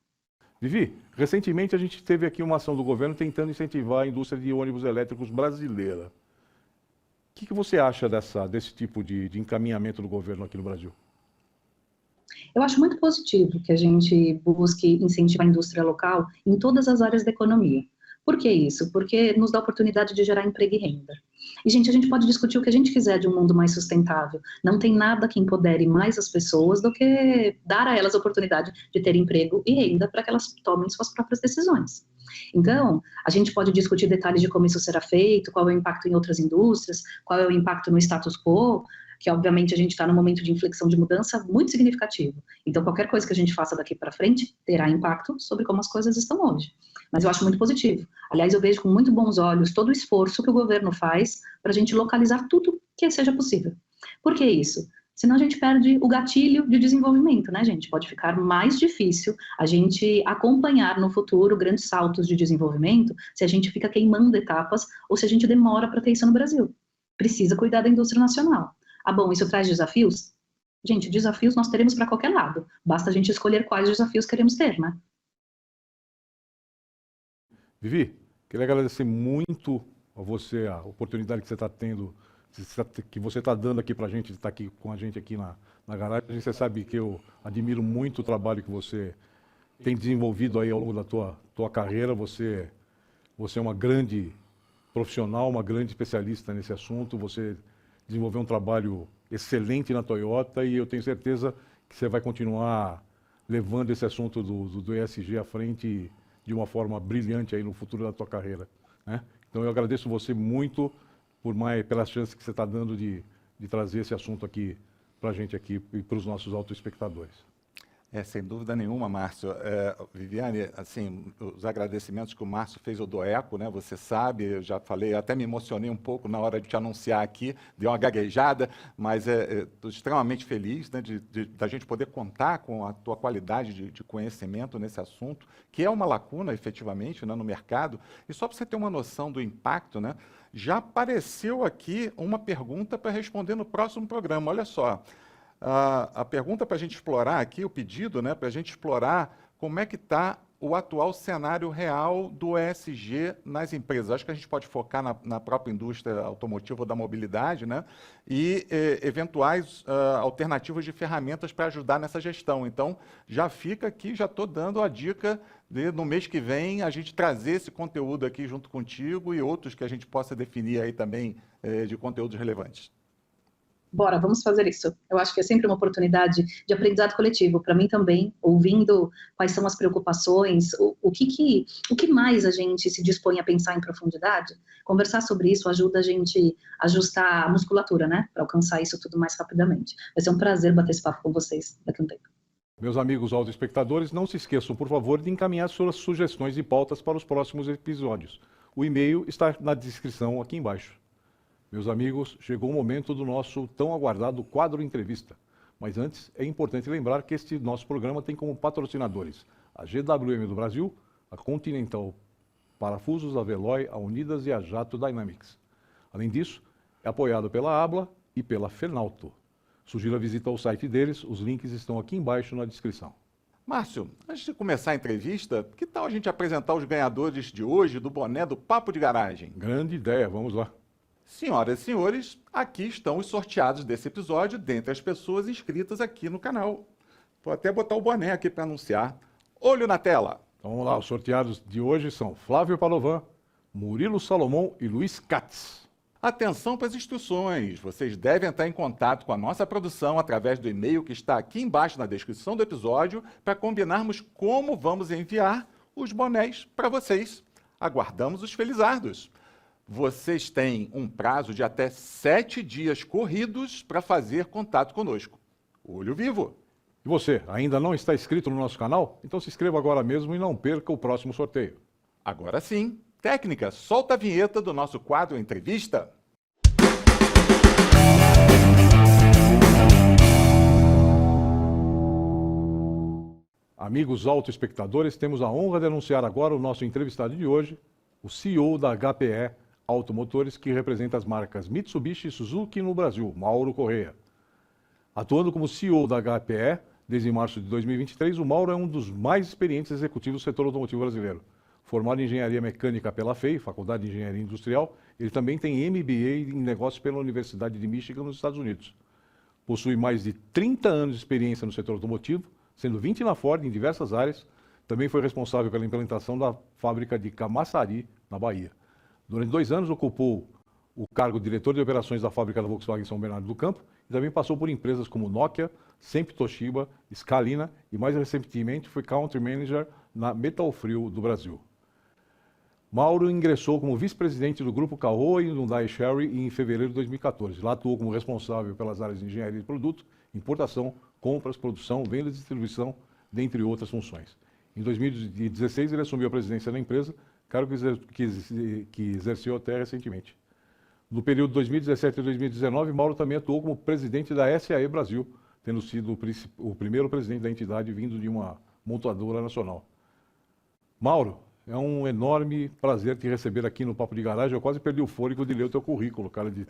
Vivi, recentemente a gente teve aqui uma ação do governo tentando incentivar a indústria de ônibus elétricos brasileira. O que você acha desse tipo de encaminhamento do governo aqui no Brasil? Eu acho muito positivo que a gente busque incentivar a indústria local em todas as áreas da economia. Por que isso? Porque nos dá a oportunidade de gerar emprego e renda. E, gente, a gente pode discutir o que a gente quiser de um mundo mais sustentável. Não tem nada que empodere mais as pessoas do que dar a elas a oportunidade de ter emprego e renda para que elas tomem suas próprias decisões. Então, a gente pode discutir detalhes de como isso será feito, qual é o impacto em outras indústrias, qual é o impacto no status quo, que obviamente a gente está num momento de inflexão de mudança muito significativo. Então, qualquer coisa que a gente faça daqui para frente terá impacto sobre como as coisas estão hoje. Mas eu acho muito positivo. Aliás, eu vejo com muito bons olhos todo o esforço que o governo faz para a gente localizar tudo que seja possível. Por que isso? Senão a gente perde o gatilho de desenvolvimento, né, gente? Pode ficar mais difícil a gente acompanhar no futuro grandes saltos de desenvolvimento se a gente fica queimando etapas ou se a gente demora para ter isso no Brasil. Precisa cuidar da indústria nacional. Ah, bom, isso traz desafios? Gente, desafios nós teremos para qualquer lado. Basta a gente escolher quais desafios queremos ter, né? Vivi, queria agradecer muito a você a oportunidade que você está tendo, que você está dando aqui para a gente, de estar aqui com a gente aqui na garagem. Você sabe que eu admiro muito o trabalho que você tem desenvolvido aí ao longo da tua carreira. Você é uma grande profissional, uma grande especialista nesse assunto. Você desenvolveu um trabalho excelente na Toyota e eu tenho certeza que você vai continuar levando esse assunto do ESG à frente de uma forma brilhante aí no futuro da tua carreira, né? Então eu agradeço você muito pelas chances que você está dando de trazer esse assunto aqui para a gente aqui e para os nossos autoespectadores. Sem dúvida nenhuma, Márcio. Viviane, assim, os agradecimentos que o Márcio fez eu dou eco, né? Você sabe, eu já falei, até me emocionei um pouco na hora de te anunciar aqui, dei uma gaguejada, mas estou extremamente feliz, né, da gente poder contar com a tua qualidade de conhecimento nesse assunto, que é uma lacuna, efetivamente, né, no mercado. E só para você ter uma noção do impacto, né, já apareceu aqui uma pergunta para responder no próximo programa. Olha só. A pergunta para a gente explorar aqui, o pedido, né, para a gente explorar como é que está o atual cenário real do ESG nas empresas. Acho que a gente pode focar na própria indústria automotiva ou da mobilidade, né, e eventuais alternativas de ferramentas para ajudar nessa gestão. Então, já fica aqui, já estou dando a dica de, no mês que vem, a gente trazer esse conteúdo aqui junto contigo e outros que a gente possa definir aí também de conteúdos relevantes. Bora, vamos fazer isso. Eu acho que é sempre uma oportunidade de aprendizado coletivo. Para mim também, ouvindo quais são as preocupações, o que mais a gente se dispõe a pensar em profundidade, conversar sobre isso ajuda a gente a ajustar a musculatura, né? Para alcançar isso tudo mais rapidamente. Vai ser um prazer bater esse papo com vocês daqui a um tempo. Meus amigos autoespectadores, não se esqueçam, por favor, de encaminhar suas sugestões e pautas para os próximos episódios. O e-mail está na descrição aqui embaixo. Meus amigos, chegou o momento do nosso tão aguardado quadro entrevista. Mas antes, é importante lembrar que este nosso programa tem como patrocinadores a GWM do Brasil, a Continental Parafusos, a Veloy, a Unidas e a Jato Dynamics. Além disso, é apoiado pela Abla e pela Fenalto. Sugiro a visita ao site deles, os links estão aqui embaixo na descrição. Márcio, antes de começar a entrevista, que tal a gente apresentar os ganhadores de hoje do boné do Papo de Garagem? Grande ideia, vamos lá. Senhoras e senhores, aqui estão os sorteados desse episódio dentre as pessoas inscritas aqui no canal. Vou até botar o boné aqui para anunciar. Olho na tela. Então vamos lá, os sorteados de hoje são Flávio Palovan, Murilo Salomão e Luiz Katz. Atenção para as instruções. Vocês devem entrar em contato com a nossa produção através do e-mail que está aqui embaixo na descrição do episódio para combinarmos como vamos enviar os bonés para vocês. Aguardamos os felizardos. Vocês têm um prazo de até 7 dias corridos para fazer contato conosco. Olho vivo! E você, ainda não está inscrito no nosso canal? Então se inscreva agora mesmo e não perca o próximo sorteio. Agora sim, técnica, solta a vinheta do nosso quadro Entrevista. Amigos autoespectadores, temos a honra de anunciar agora o nosso entrevistado de hoje, o CEO da HPE Automotores, que representa as marcas Mitsubishi e Suzuki no Brasil, Mauro Correia. Atuando como CEO da HPE, desde março de 2023, o Mauro é um dos mais experientes executivos do setor automotivo brasileiro. Formado em Engenharia Mecânica pela FEI, Faculdade de Engenharia Industrial, ele também tem MBA em Negócios pela Universidade de Michigan, nos Estados Unidos. Possui mais de 30 anos de experiência no setor automotivo, sendo 20 na Ford em diversas áreas. Também foi responsável pela implementação da fábrica de Camaçari, na Bahia. Durante 2 anos ocupou o cargo de diretor de operações da fábrica da Volkswagen em São Bernardo do Campo e também passou por empresas como Nokia, Sempre Toshiba, Scalina e mais recentemente foi Country Manager na Metal Frio do Brasil. Mauro ingressou como vice-presidente do Grupo Caoa e Hyundai Chery em fevereiro de 2014. Lá atuou como responsável pelas áreas de engenharia de produto, importação, compras, produção, venda e distribuição, dentre outras funções. Em 2016 ele assumiu a presidência da empresa, cargo que exerceu até recentemente. No período 2017 e 2019, Mauro também atuou como presidente da SAE Brasil, tendo sido o primeiro presidente da entidade vindo de uma montadora nacional. Mauro, é um enorme prazer te receber aqui no Papo de Garagem. Eu quase perdi o fôlego de ler o teu currículo, cara, de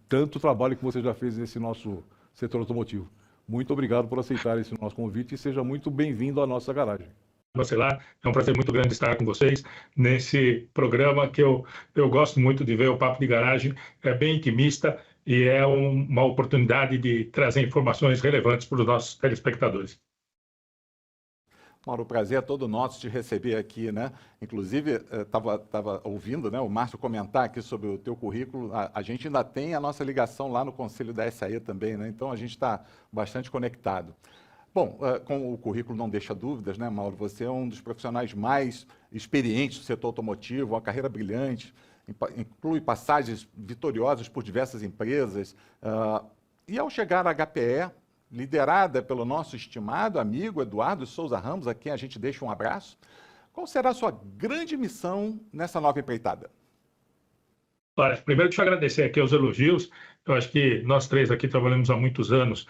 tanto trabalho que você já fez nesse nosso setor automotivo. Muito obrigado por aceitar esse nosso convite e seja muito bem-vindo à nossa garagem. Lá. É um prazer muito grande estar com vocês nesse programa que eu gosto muito de ver, o Papo de Garagem. É bem intimista e é uma oportunidade de trazer informações relevantes para os nossos telespectadores. Mauro, o prazer é todo nosso te receber aqui, né? Inclusive, estava ouvindo, né, o Márcio comentar aqui sobre o teu currículo. A gente ainda tem a nossa ligação lá no Conselho da SAE também, né? Então a gente está bastante conectado. Bom, com o currículo não deixa dúvidas, né, Mauro? Você é um dos profissionais mais experientes do setor automotivo, uma carreira brilhante, inclui passagens vitoriosas por diversas empresas. E ao chegar à HPE, liderada pelo nosso estimado amigo Eduardo Souza Ramos, a quem a gente deixa um abraço, qual será a sua grande missão nessa nova empreitada? Olha, primeiro deixa eu agradecer aqui os elogios. Eu acho que nós três aqui trabalhamos há muitos anos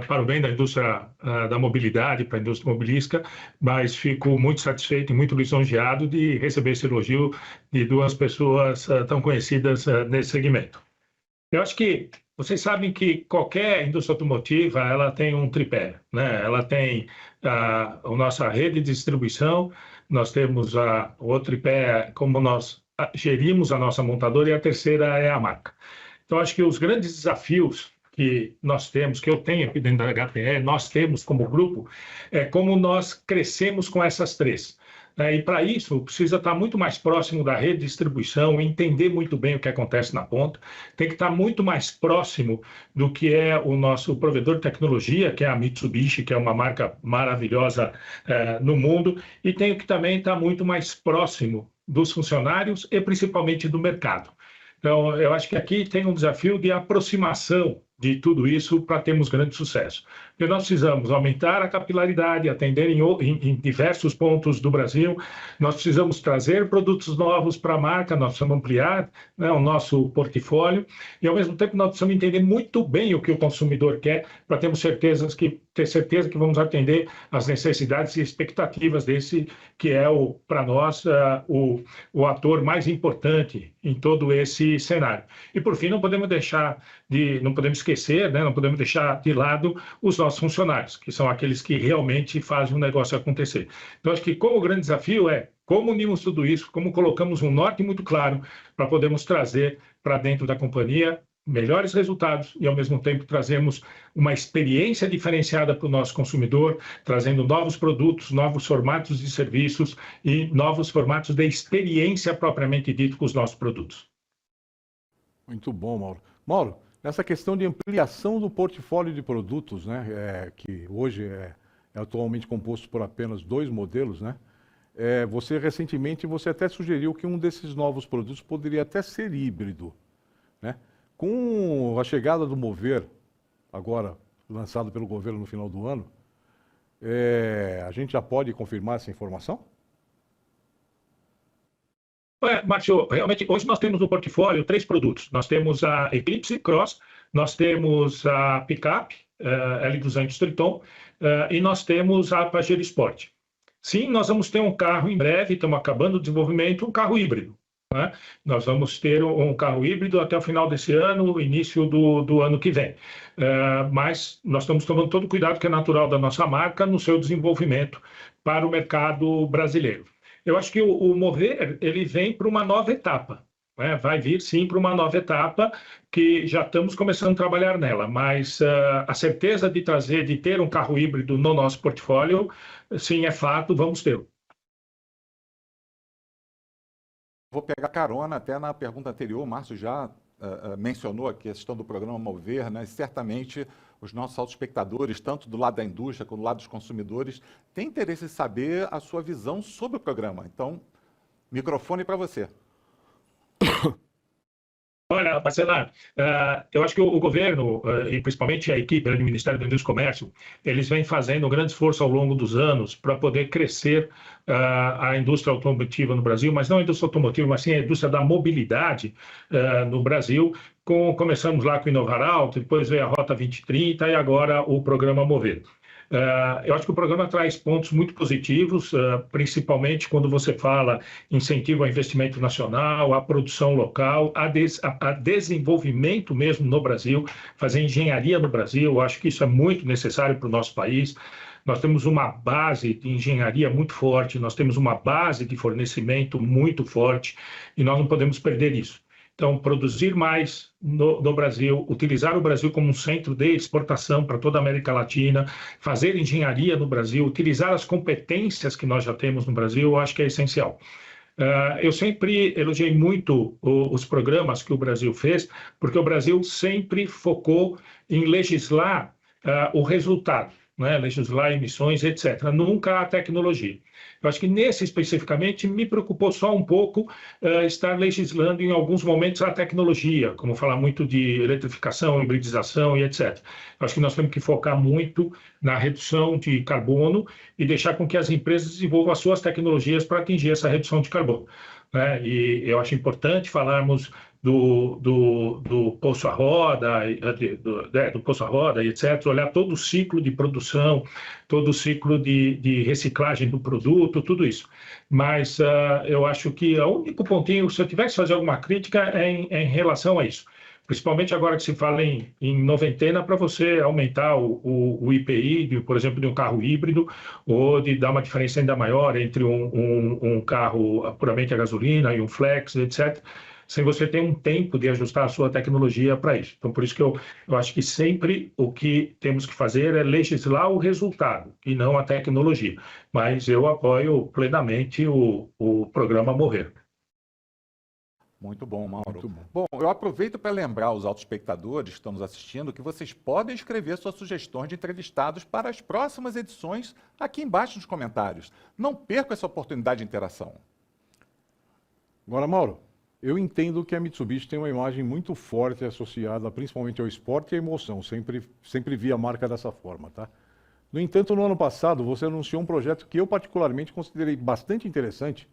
para o bem da indústria da mobilidade, para a indústria mobilística, mas fico muito satisfeito e muito lisonjeado de receber esse elogio de 2 pessoas tão conhecidas nesse segmento. Eu acho que vocês sabem que qualquer indústria automotiva ela tem um tripé, né? Ela tem a nossa rede de distribuição, nós temos o tripé como nós gerimos a nossa montadora e a terceira é a marca. Então, acho que os grandes desafios que nós temos, que eu tenho aqui dentro da HPE, nós temos como grupo, é como nós crescemos com essas 3. E para isso, precisa estar muito mais próximo da rede de distribuição, entender muito bem o que acontece na ponta, tem que estar muito mais próximo do que é o nosso provedor de tecnologia, que é a Mitsubishi, que é uma marca maravilhosa no mundo, e tem que também estar muito mais próximo dos funcionários e principalmente do mercado. Então, eu acho que aqui tem um desafio de aproximação de tudo isso para termos grande sucesso. Porque nós precisamos aumentar a capilaridade, atender em diversos pontos do Brasil, nós precisamos trazer produtos novos para a marca, nós precisamos ampliar, né, o nosso portfólio e, ao mesmo tempo, nós precisamos entender muito bem o que o consumidor quer para termos ter certeza que vamos atender às necessidades e expectativas desse que é, para nós, o ator mais importante em todo esse cenário. E, por fim, não podemos esquecer, né, não podemos deixar de lado os nossos funcionários, que são aqueles que realmente fazem o negócio acontecer. Então, acho que como o grande desafio é como unimos tudo isso, como colocamos um norte muito claro para podermos trazer para dentro da companhia melhores resultados e, ao mesmo tempo, trazemos uma experiência diferenciada para o nosso consumidor, trazendo novos produtos, novos formatos de serviços e novos formatos de experiência propriamente dito com os nossos produtos. Muito bom, Mauro. Mauro, nessa questão de ampliação do portfólio de produtos, né, que hoje é atualmente composto por apenas 2 modelos, né? Recentemente você até sugeriu que um desses novos produtos poderia até ser híbrido, né? Com a chegada do Mover, agora lançado pelo governo no final do ano, a gente já pode confirmar essa informação? Márcio, realmente, hoje nós temos no portfólio 3 produtos. Nós temos a Eclipse Cross, nós temos a Pickup L200 Triton e nós temos a Pajero Sport. Sim, nós vamos ter um carro em breve, estamos acabando o desenvolvimento, um carro híbrido, né? Nós vamos ter um carro híbrido até o final desse ano, início do ano que vem. Mas nós estamos tomando todo o cuidado que é natural da nossa marca no seu desenvolvimento para o mercado brasileiro. Eu acho que o Mover, ele vem para uma nova etapa, né? Vai vir sim para uma nova etapa que já estamos começando a trabalhar nela, mas a certeza de ter um carro híbrido no nosso portfólio, sim, é fato, vamos ter. Vou pegar carona até na pergunta anterior, o Márcio já mencionou a questão do programa Mover, né? Certamente os nossos autoespectadores, tanto do lado da indústria quanto do lado dos consumidores, têm interesse em saber a sua visão sobre o programa. Então, microfone para você. Olha, Marcelo, eu acho que o governo, e principalmente a equipe do Ministério da Indústria e Comércio, eles vêm fazendo um grande esforço ao longo dos anos para poder crescer a indústria automotiva no Brasil, mas não a indústria automotiva, mas sim a indústria da mobilidade no Brasil. Começamos lá com o Inovar Alto, depois veio a Rota 2030 e agora o programa Mover. Eu acho que o programa traz pontos muito positivos, principalmente quando você fala incentivo ao investimento nacional, à produção local, a desenvolvimento mesmo no Brasil, fazer engenharia no Brasil. Eu acho que isso é muito necessário para o nosso país. Nós temos uma base de engenharia muito forte, nós temos uma base de fornecimento muito forte e nós não podemos perder isso. Então, produzir mais no Brasil, utilizar o Brasil como um centro de exportação para toda a América Latina, fazer engenharia no Brasil, utilizar as competências que nós já temos no Brasil, eu acho que é essencial. Eu sempre elogiei muito os programas que o Brasil fez, porque o Brasil sempre focou em legislar o resultado, né? Legislar emissões, etc. Nunca a tecnologia. Eu acho que nesse especificamente me preocupou só um pouco estar legislando em alguns momentos a tecnologia, como falar muito de eletrificação, hibridização e etc. Eu acho que nós temos que focar muito na redução de carbono e deixar com que as empresas desenvolvam as suas tecnologias para atingir essa redução de carbono, né? E eu acho importante falarmos do poço à roda, do poço à roda, etc., olhar todo o ciclo de produção, todo o ciclo de reciclagem do produto, tudo isso. Mas eu acho que o único pontinho, se eu tivesse que fazer alguma crítica, é em relação a isso. Principalmente agora que se fala em noventena, para você aumentar o IPI, por exemplo, de um carro híbrido, ou de dar uma diferença ainda maior entre um carro puramente a gasolina e um flex, etc., sem você ter um tempo de ajustar a sua tecnologia para isso. Então, por isso que eu acho que sempre o que temos que fazer é legislar o resultado e não a tecnologia. Mas eu apoio plenamente o programa Mover. Muito bom, Mauro. Muito bom. Bom, eu aproveito para lembrar os autoespectadores que estão nos assistindo que vocês podem escrever suas sugestões de entrevistados para as próximas edições aqui embaixo nos comentários. Não perca essa oportunidade de interação. Agora, Mauro, Eu entendo que a Mitsubishi tem uma imagem muito forte associada principalmente ao esporte e à emoção. Sempre vi a marca dessa forma, tá? No entanto, no ano passado, você anunciou um projeto que eu particularmente considerei bastante interessante,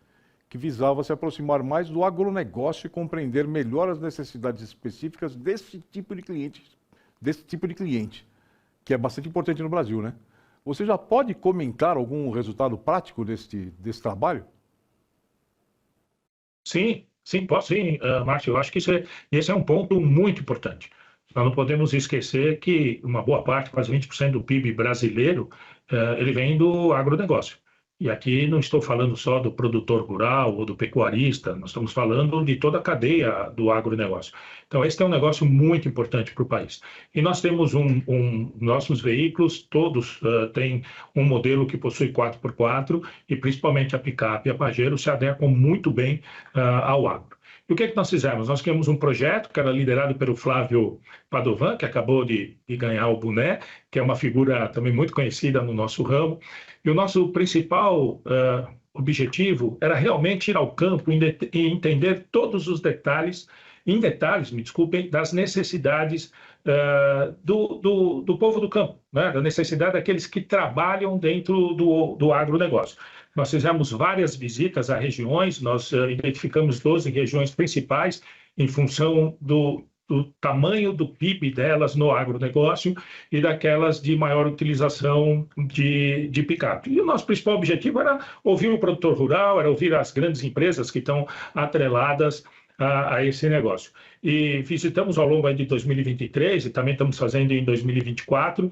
que visava se aproximar mais do agronegócio e compreender melhor as necessidades específicas desse tipo de cliente, que é bastante importante no Brasil, né? Você já pode comentar algum resultado prático desse trabalho? Sim, sim, posso sim, Márcio. Eu acho que esse é um ponto muito importante. Nós não podemos esquecer que uma boa parte, quase 20% do PIB brasileiro, ele vem do agronegócio. E aqui não estou falando só do produtor rural ou do pecuarista, nós estamos falando de toda a cadeia do agronegócio. Então, esse é um negócio muito importante para o país. E nós temos nossos veículos, todos têm um modelo que possui 4x4 e principalmente a picape e a Pajero se adequam muito bem ao agro. E o que nós fizemos? Nós criamos um projeto que era liderado pelo Flávio Padovan, que acabou de ganhar o boné, que é uma figura também muito conhecida no nosso ramo. E o nosso principal objetivo era realmente ir ao campo e entender todos os detalhes, me desculpem, das necessidades do povo do campo, né? Da necessidade daqueles que trabalham dentro do agronegócio. Nós fizemos várias visitas a regiões, nós identificamos 12 regiões principais em função do tamanho do PIB delas no agronegócio e daquelas de maior utilização de picape. E o nosso principal objetivo era ouvir o produtor rural, era ouvir as grandes empresas que estão atreladas a esse negócio. E visitamos ao longo de 2023 e também estamos fazendo em 2024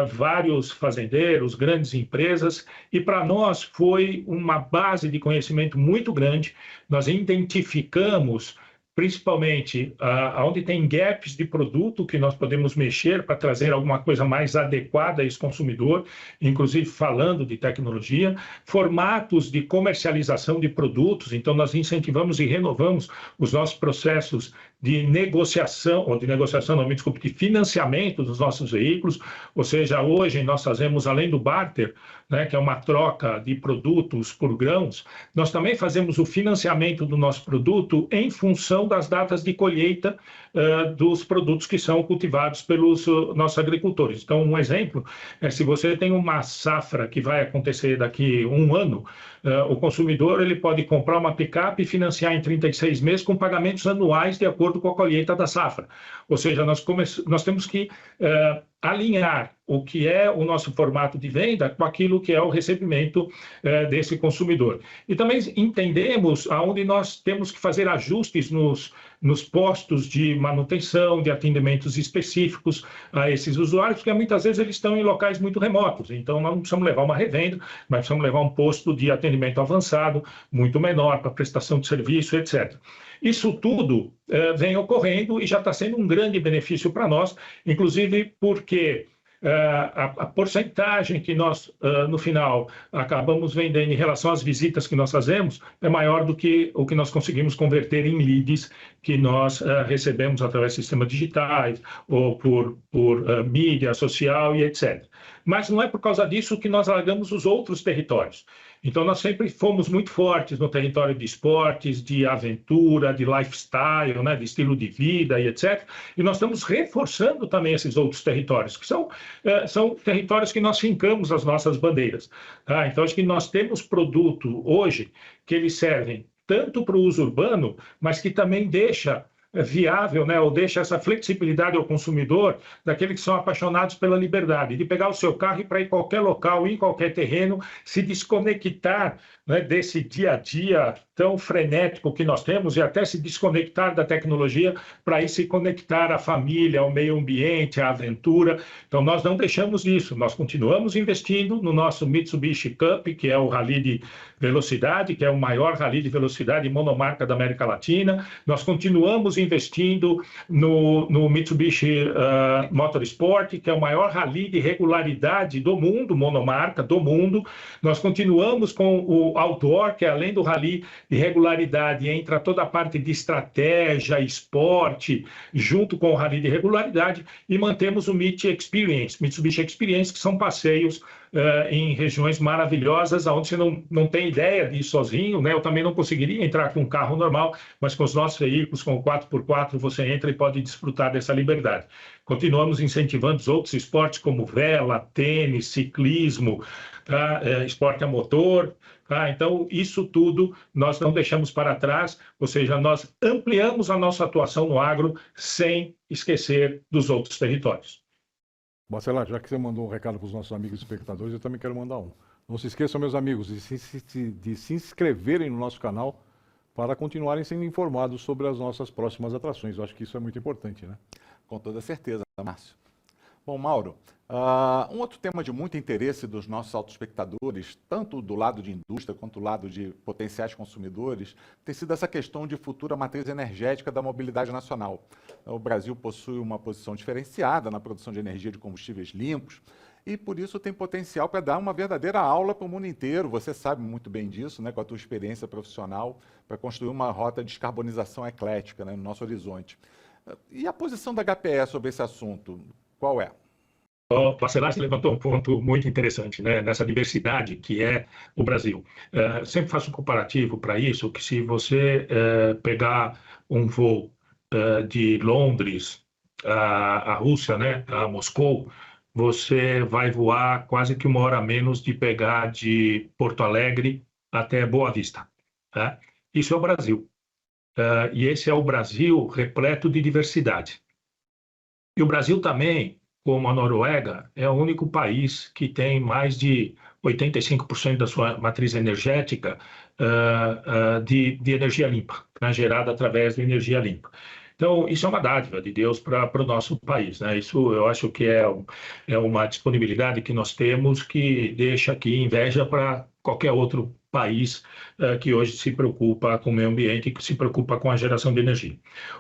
vários fazendeiros, grandes empresas, e para nós foi uma base de conhecimento muito grande. Nós identificamos principalmente onde tem gaps de produto que nós podemos mexer para trazer alguma coisa mais adequada a esse consumidor, inclusive falando de tecnologia, formatos de comercialização de produtos. Então, nós incentivamos e renovamos os nossos processos de negociação, de financiamento dos nossos veículos, ou seja, hoje nós fazemos, além do barter, né, que é uma troca de produtos por grãos, nós também fazemos o financiamento do nosso produto em função das datas de colheita dos produtos que são cultivados pelos nossos agricultores. Então, um exemplo é se você tem uma safra que vai acontecer daqui um ano, o consumidor ele pode comprar uma picape e financiar em 36 meses com pagamentos anuais de acordo com a colheita da safra. Ou seja, nós temos que alinhar o que é o nosso formato de venda com aquilo que é o recebimento desse consumidor. E também entendemos aonde nós temos que fazer ajustes nos postos de manutenção, de atendimentos específicos a esses usuários, porque muitas vezes eles estão em locais muito remotos. Então, nós não precisamos levar uma revenda, mas precisamos levar um posto de atendimento avançado, muito menor, para prestação de serviço, etc. Isso tudo vem ocorrendo e já está sendo um grande benefício para nós, inclusive porque a porcentagem que nós, no final, acabamos vendendo em relação às visitas que nós fazemos é maior do que o que nós conseguimos converter em leads que nós recebemos através de sistemas digitais ou por mídia social e etc. Mas não é por causa disso que nós largamos os outros territórios. Então, nós sempre fomos muito fortes no território de esportes, de aventura, de lifestyle, né, de estilo de vida e etc. E nós estamos reforçando também esses outros territórios, que são territórios que nós fincamos as nossas bandeiras. Tá? Então, acho que nós temos produto hoje que eles servem tanto para o uso urbano, mas que também deixa viável, né, ou deixa essa flexibilidade ao consumidor daqueles que são apaixonados pela liberdade, de pegar o seu carro e para ir em qualquer local, em qualquer terreno, se desconectar, né, desse dia a dia tão frenético que nós temos e até se desconectar da tecnologia para ir se conectar à família, ao meio ambiente, à aventura. Então, nós não deixamos isso, nós continuamos investindo no nosso Mitsubishi Cup, que é o rally de velocidade, que é o maior rally de velocidade monomarca da América Latina. Nós continuamos investindo no Mitsubishi Motorsport, que é o maior rally de regularidade do mundo, monomarca do mundo. Nós continuamos com o Outdoor, que além do rally de regularidade, entra toda a parte de estratégia, esporte, junto com o rally de regularidade, e mantemos o Mitsubishi Experience, que são passeios em regiões maravilhosas, onde você não tem ideia de ir sozinho, né? Eu também não conseguiria entrar com um carro normal, mas com os nossos veículos, com o 4x4, você entra e pode desfrutar dessa liberdade. Continuamos incentivando os outros esportes como vela, tênis, ciclismo, tá? Esporte a motor. Tá? Então, isso tudo nós não deixamos para trás, ou seja, nós ampliamos a nossa atuação no agro sem esquecer dos outros territórios. Bacelar, já que você mandou um recado para os nossos amigos espectadores, eu também quero mandar um. Não se esqueçam, meus amigos, de se inscreverem no nosso canal para continuarem sendo informados sobre as nossas próximas atrações. Eu acho que isso é muito importante, né? Com toda certeza, Márcio. Bom, Mauro, um outro tema de muito interesse dos nossos autoespectadores, tanto do lado de indústria quanto do lado de potenciais consumidores, tem sido essa questão de futura matriz energética da mobilidade nacional. O Brasil possui uma posição diferenciada na produção de energia de combustíveis limpos e, por isso, tem potencial para dar uma verdadeira aula para o mundo inteiro. Você sabe muito bem disso, né, com a tua experiência profissional, para construir uma rota de descarbonização eclética, né, no nosso horizonte. E a posição da HPE sobre esse assunto, qual é? O Bacelar levantou um ponto muito interessante, né, nessa diversidade que é o Brasil. Sempre faço um comparativo para isso, que se você pegar um voo de Londres à Rússia, né, a Moscou, você vai voar quase que 1 hora a menos de pegar de Porto Alegre até Boa Vista. Tá? Isso é o Brasil. E esse é o Brasil repleto de diversidade. E o Brasil também, como a Noruega, é o único país que tem mais de 85% da sua matriz energética de energia limpa, né, gerada através de energia limpa. Então, isso é uma dádiva de Deus para o nosso país, né? Isso eu acho que é uma disponibilidade que nós temos que deixa aqui inveja para qualquer outro país que hoje se preocupa com o meio ambiente e que se preocupa com a geração de energia.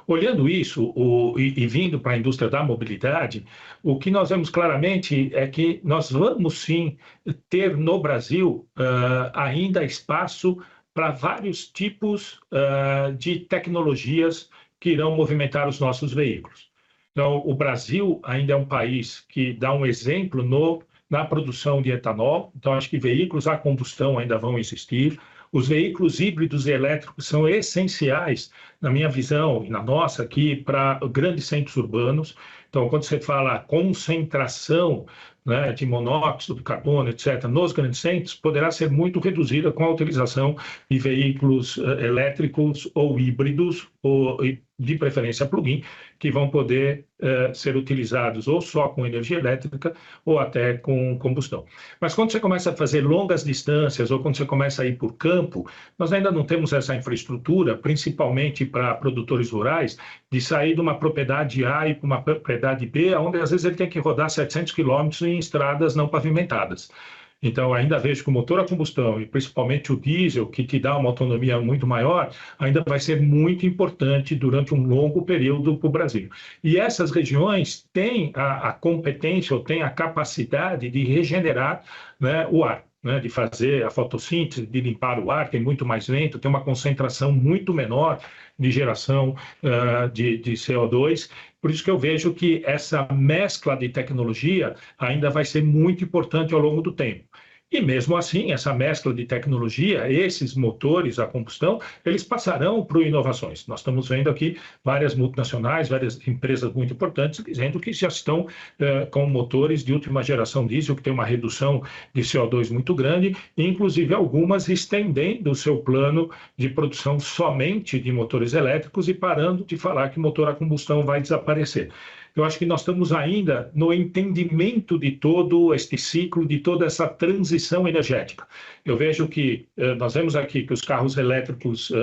Olhando isso e vindo para a indústria da mobilidade, o que nós vemos claramente é que nós vamos sim ter no Brasil ainda espaço para vários tipos de tecnologias que irão movimentar os nossos veículos. Então, o Brasil ainda é um país que dá um exemplo na produção de etanol, então acho que veículos a combustão ainda vão existir. Os veículos híbridos e elétricos são essenciais, na minha visão e na nossa aqui, para grandes centros urbanos. Então, quando você fala concentração, né, de monóxido de carbono, etc., nos grandes centros, poderá ser muito reduzida com a utilização de veículos elétricos ou híbridos, ou de preferência plug-in, que vão poder ser utilizados ou só com energia elétrica ou até com combustão. Mas quando você começa a fazer longas distâncias ou quando você começa a ir por campo, nós ainda não temos essa infraestrutura, principalmente para produtores rurais, de sair de uma propriedade A e para uma propriedade B, onde às vezes ele tem que rodar 700 quilômetros em estradas não pavimentadas. Então, ainda vejo que o motor a combustão, e principalmente o diesel, que te dá uma autonomia muito maior, ainda vai ser muito importante durante um longo período para o Brasil. E essas regiões têm a competência ou têm a capacidade de regenerar, né, o ar, né, de fazer a fotossíntese, de limpar o ar, tem muito mais vento, tem uma concentração muito menor de geração de CO2. Por isso que eu vejo que essa mescla de tecnologia ainda vai ser muito importante ao longo do tempo. E mesmo assim, essa mescla de tecnologia, esses motores a combustão, eles passarão por inovações. Nós estamos vendo aqui várias multinacionais, várias empresas muito importantes dizendo que já estão com motores de última geração diesel, que tem uma redução de CO2 muito grande, e inclusive algumas estendendo o seu plano de produção somente de motores elétricos e parando de falar que motor a combustão vai desaparecer. Eu acho que nós estamos ainda no entendimento de todo este ciclo, de toda essa transição energética. Eu vejo que nós vemos aqui que os carros elétricos,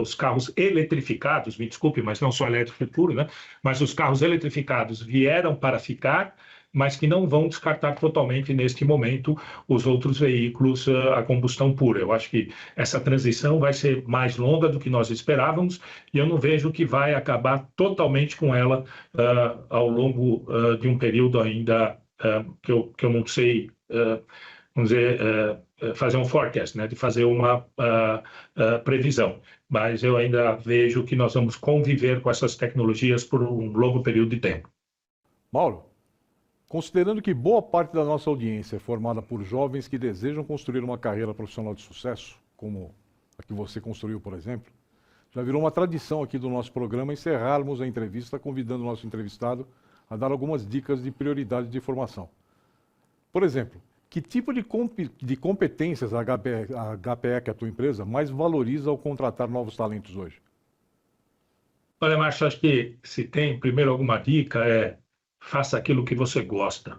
os carros eletrificados, me desculpe, mas não só elétrico puro, né? Mas os carros eletrificados vieram para ficar, mas que não vão descartar totalmente, neste momento, os outros veículos a combustão pura. Eu acho que essa transição vai ser mais longa do que nós esperávamos e eu não vejo que vai acabar totalmente com ela ao longo de um período ainda que eu não sei, vamos dizer, fazer um forecast, né, de fazer uma previsão. Mas eu ainda vejo que nós vamos conviver com essas tecnologias por um longo período de tempo. Mauro, Considerando que boa parte da nossa audiência é formada por jovens que desejam construir uma carreira profissional de sucesso, como a que você construiu, por exemplo, já virou uma tradição aqui do nosso programa encerrarmos a entrevista convidando o nosso entrevistado a dar algumas dicas de prioridade de formação. Por exemplo, que tipo de competências a HPE, que é a tua empresa, mais valoriza ao contratar novos talentos hoje? Olha, Márcio, acho que se tem primeiro alguma dica faça aquilo que você gosta,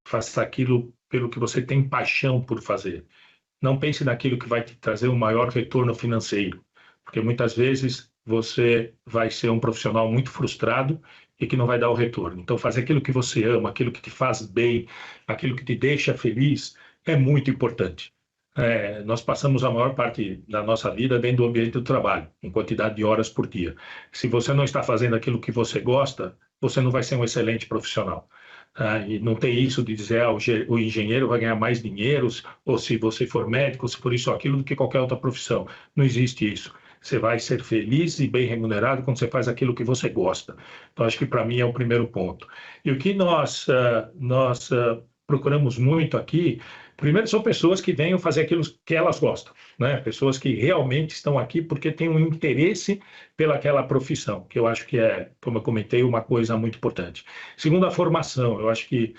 faça aquilo pelo que você tem paixão por fazer. Não pense naquilo que vai te trazer um maior retorno financeiro, porque muitas vezes você vai ser um profissional muito frustrado e que não vai dar o retorno. Então, fazer aquilo que você ama, aquilo que te faz bem, aquilo que te deixa feliz, é muito importante. Nós passamos a maior parte da nossa vida dentro do ambiente do trabalho, em quantidade de horas por dia. Se você não está fazendo aquilo que você gosta, você não vai ser um excelente profissional. E não tem isso de dizer o engenheiro vai ganhar mais dinheiro, ou se você for médico, se for isso ou aquilo, do que qualquer outra profissão. Não existe isso. Você vai ser feliz e bem remunerado quando você faz aquilo que você gosta. Então, acho que para mim é o primeiro ponto. E o que nós procuramos muito aqui, primeiro são pessoas que venham fazer aquilo que elas gostam, né? Pessoas que realmente estão aqui porque têm um interesse pelaquela profissão, que eu acho que é, como eu comentei, uma coisa muito importante. Segundo, a formação. Eu acho que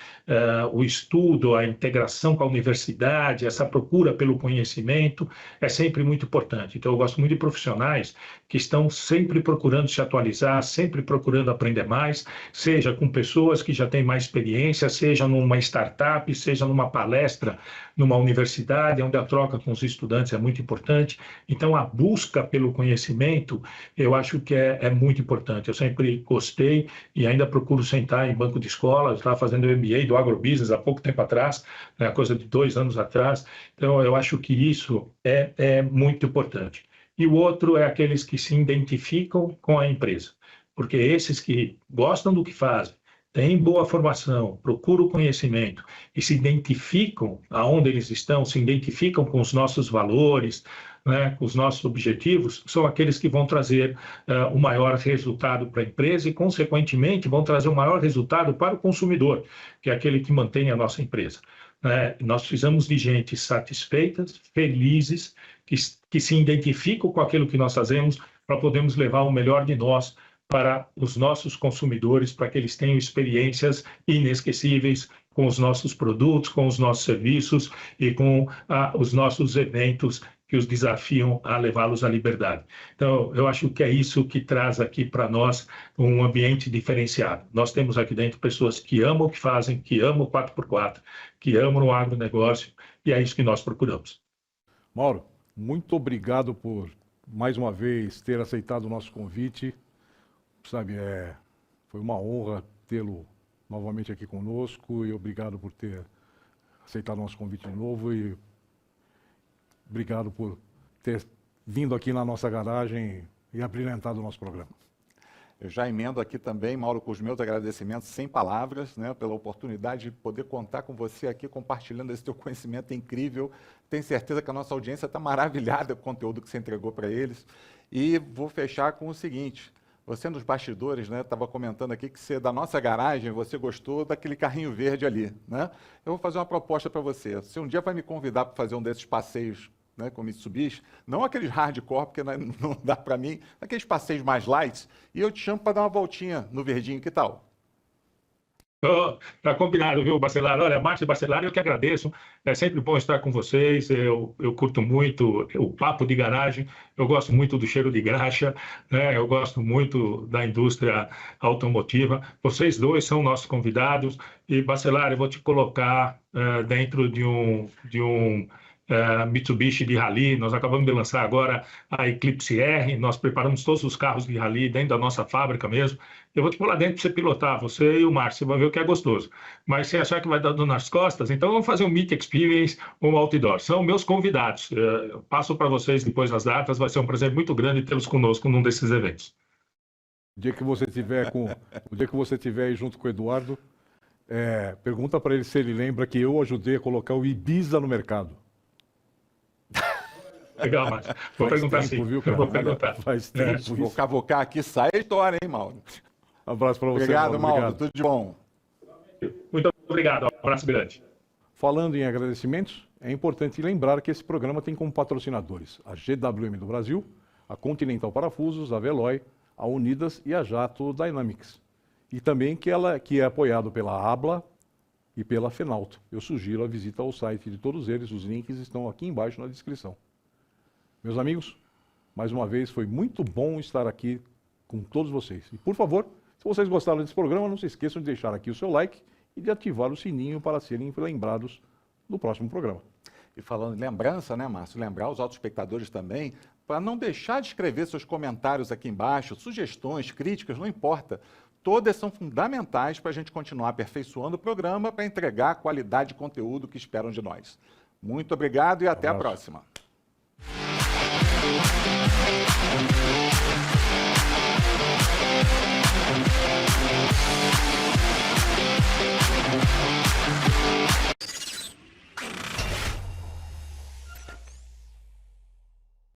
o estudo, a integração com a universidade, essa procura pelo conhecimento é sempre muito importante. Então, eu gosto muito de profissionais que estão sempre procurando se atualizar, sempre procurando aprender mais, seja com pessoas que já têm mais experiência, seja numa startup, seja numa palestra, numa universidade, onde a troca com os estudantes é muito importante. Então, a busca pelo conhecimento, eu acho que é muito importante. Eu sempre gostei e ainda procuro sentar em banco de escola. Eu estava fazendo o MBA do agrobusiness há pouco tempo atrás, né, coisa de 2 anos atrás. Então, eu acho que isso é muito importante. E o outro é aqueles que se identificam com a empresa, porque esses que gostam do que fazem, têm boa formação, procuram o conhecimento e se identificam aonde eles estão, se identificam com os nossos valores, né, com os nossos objetivos, são aqueles que vão trazer o maior resultado para a empresa e, consequentemente, vão trazer o maior resultado para o consumidor, que é aquele que mantém a nossa empresa. Nós precisamos de gente satisfeitas, felizes, que se identificam com aquilo que nós fazemos para podermos levar o melhor de nós para os nossos consumidores, para que eles tenham experiências inesquecíveis com os nossos produtos, com os nossos serviços e com os nossos eventos que os desafiam a levá-los à liberdade. Então, eu acho que é isso que traz aqui para nós um ambiente diferenciado. Nós temos aqui dentro pessoas que amam o que fazem, que amam o 4x4, que amam o agronegócio, e é isso que nós procuramos. Mauro, muito obrigado por, mais uma vez, ter aceitado o nosso convite. Sabe, foi uma honra tê-lo novamente aqui conosco e obrigado por ter aceitado o nosso convite de novo e obrigado por ter vindo aqui na nossa garagem e abrilhantado o nosso programa. Eu já emendo aqui também, Mauro, com os meus agradecimentos sem palavras, né, pela oportunidade de poder contar com você aqui, compartilhando esse teu conhecimento incrível. Tenho certeza que a nossa audiência está maravilhada com o conteúdo que você entregou para eles. E vou fechar com o seguinte: você nos bastidores, né, estava comentando aqui que você, da nossa garagem, você gostou daquele carrinho verde ali, né? Eu vou fazer uma proposta para você. Você um dia vai me convidar para fazer um desses passeios, né, com Mitsubishi, não aqueles hardcore, porque não dá para mim, aqueles passeios mais light, e eu te chamo para dar uma voltinha no verdinho, que tal? Tá combinado, viu, Bacelar? Olha, Márcio e Bacelar, eu que agradeço. É sempre bom estar com vocês. Eu curto muito o papo de garagem. Eu gosto muito do cheiro de graxa, né? Eu gosto muito da indústria automotiva. Vocês dois são nossos convidados. E, Bacelar, eu vou te colocar dentro de um Mitsubishi de rally. Nós acabamos de lançar agora a Eclipse R. Nós preparamos todos os carros de rally dentro da nossa fábrica mesmo. Eu vou te pôr lá dentro para você pilotar, você e o Márcio, você vai ver o que é gostoso. Mas se achar que vai dar dor nas costas, então vamos fazer um Meet Experience ou um Outdoor. São meus convidados. Eu passo para vocês depois das datas, vai ser um prazer muito grande tê-los conosco num desses eventos. O dia que você tiver aí junto com o Eduardo, pergunta para ele se ele lembra que eu ajudei a colocar o Ibiza no mercado. Legal, Márcio. Vou perguntar sim. Vou perguntar. Faz tempo. Vou cavocar aqui, sai a história, hein, Mauro? Um abraço para você. Obrigado, Mauro. Tudo de bom. Muito obrigado. obrigado. Um abraço grande. Falando em agradecimentos, é importante lembrar que esse programa tem como patrocinadores a GWM do Brasil, a Continental Parafusos, a Veloy, a Unidas e a Jato Dynamics. E também que é apoiado pela ABLA e pela Fenalto. Eu sugiro a visita ao site de todos eles, os links estão aqui embaixo na descrição. Meus amigos, mais uma vez foi muito bom estar aqui com todos vocês. E por favor, se vocês gostaram desse programa, não se esqueçam de deixar aqui o seu like e de ativar o sininho para serem lembrados no próximo programa. E falando em lembrança, né, Márcio? Lembrar os autoespectadores também, para não deixar de escrever seus comentários aqui embaixo, sugestões, críticas, não importa. Todas são fundamentais para a gente continuar aperfeiçoando o programa para entregar a qualidade de conteúdo que esperam de nós. Muito obrigado e até a próxima.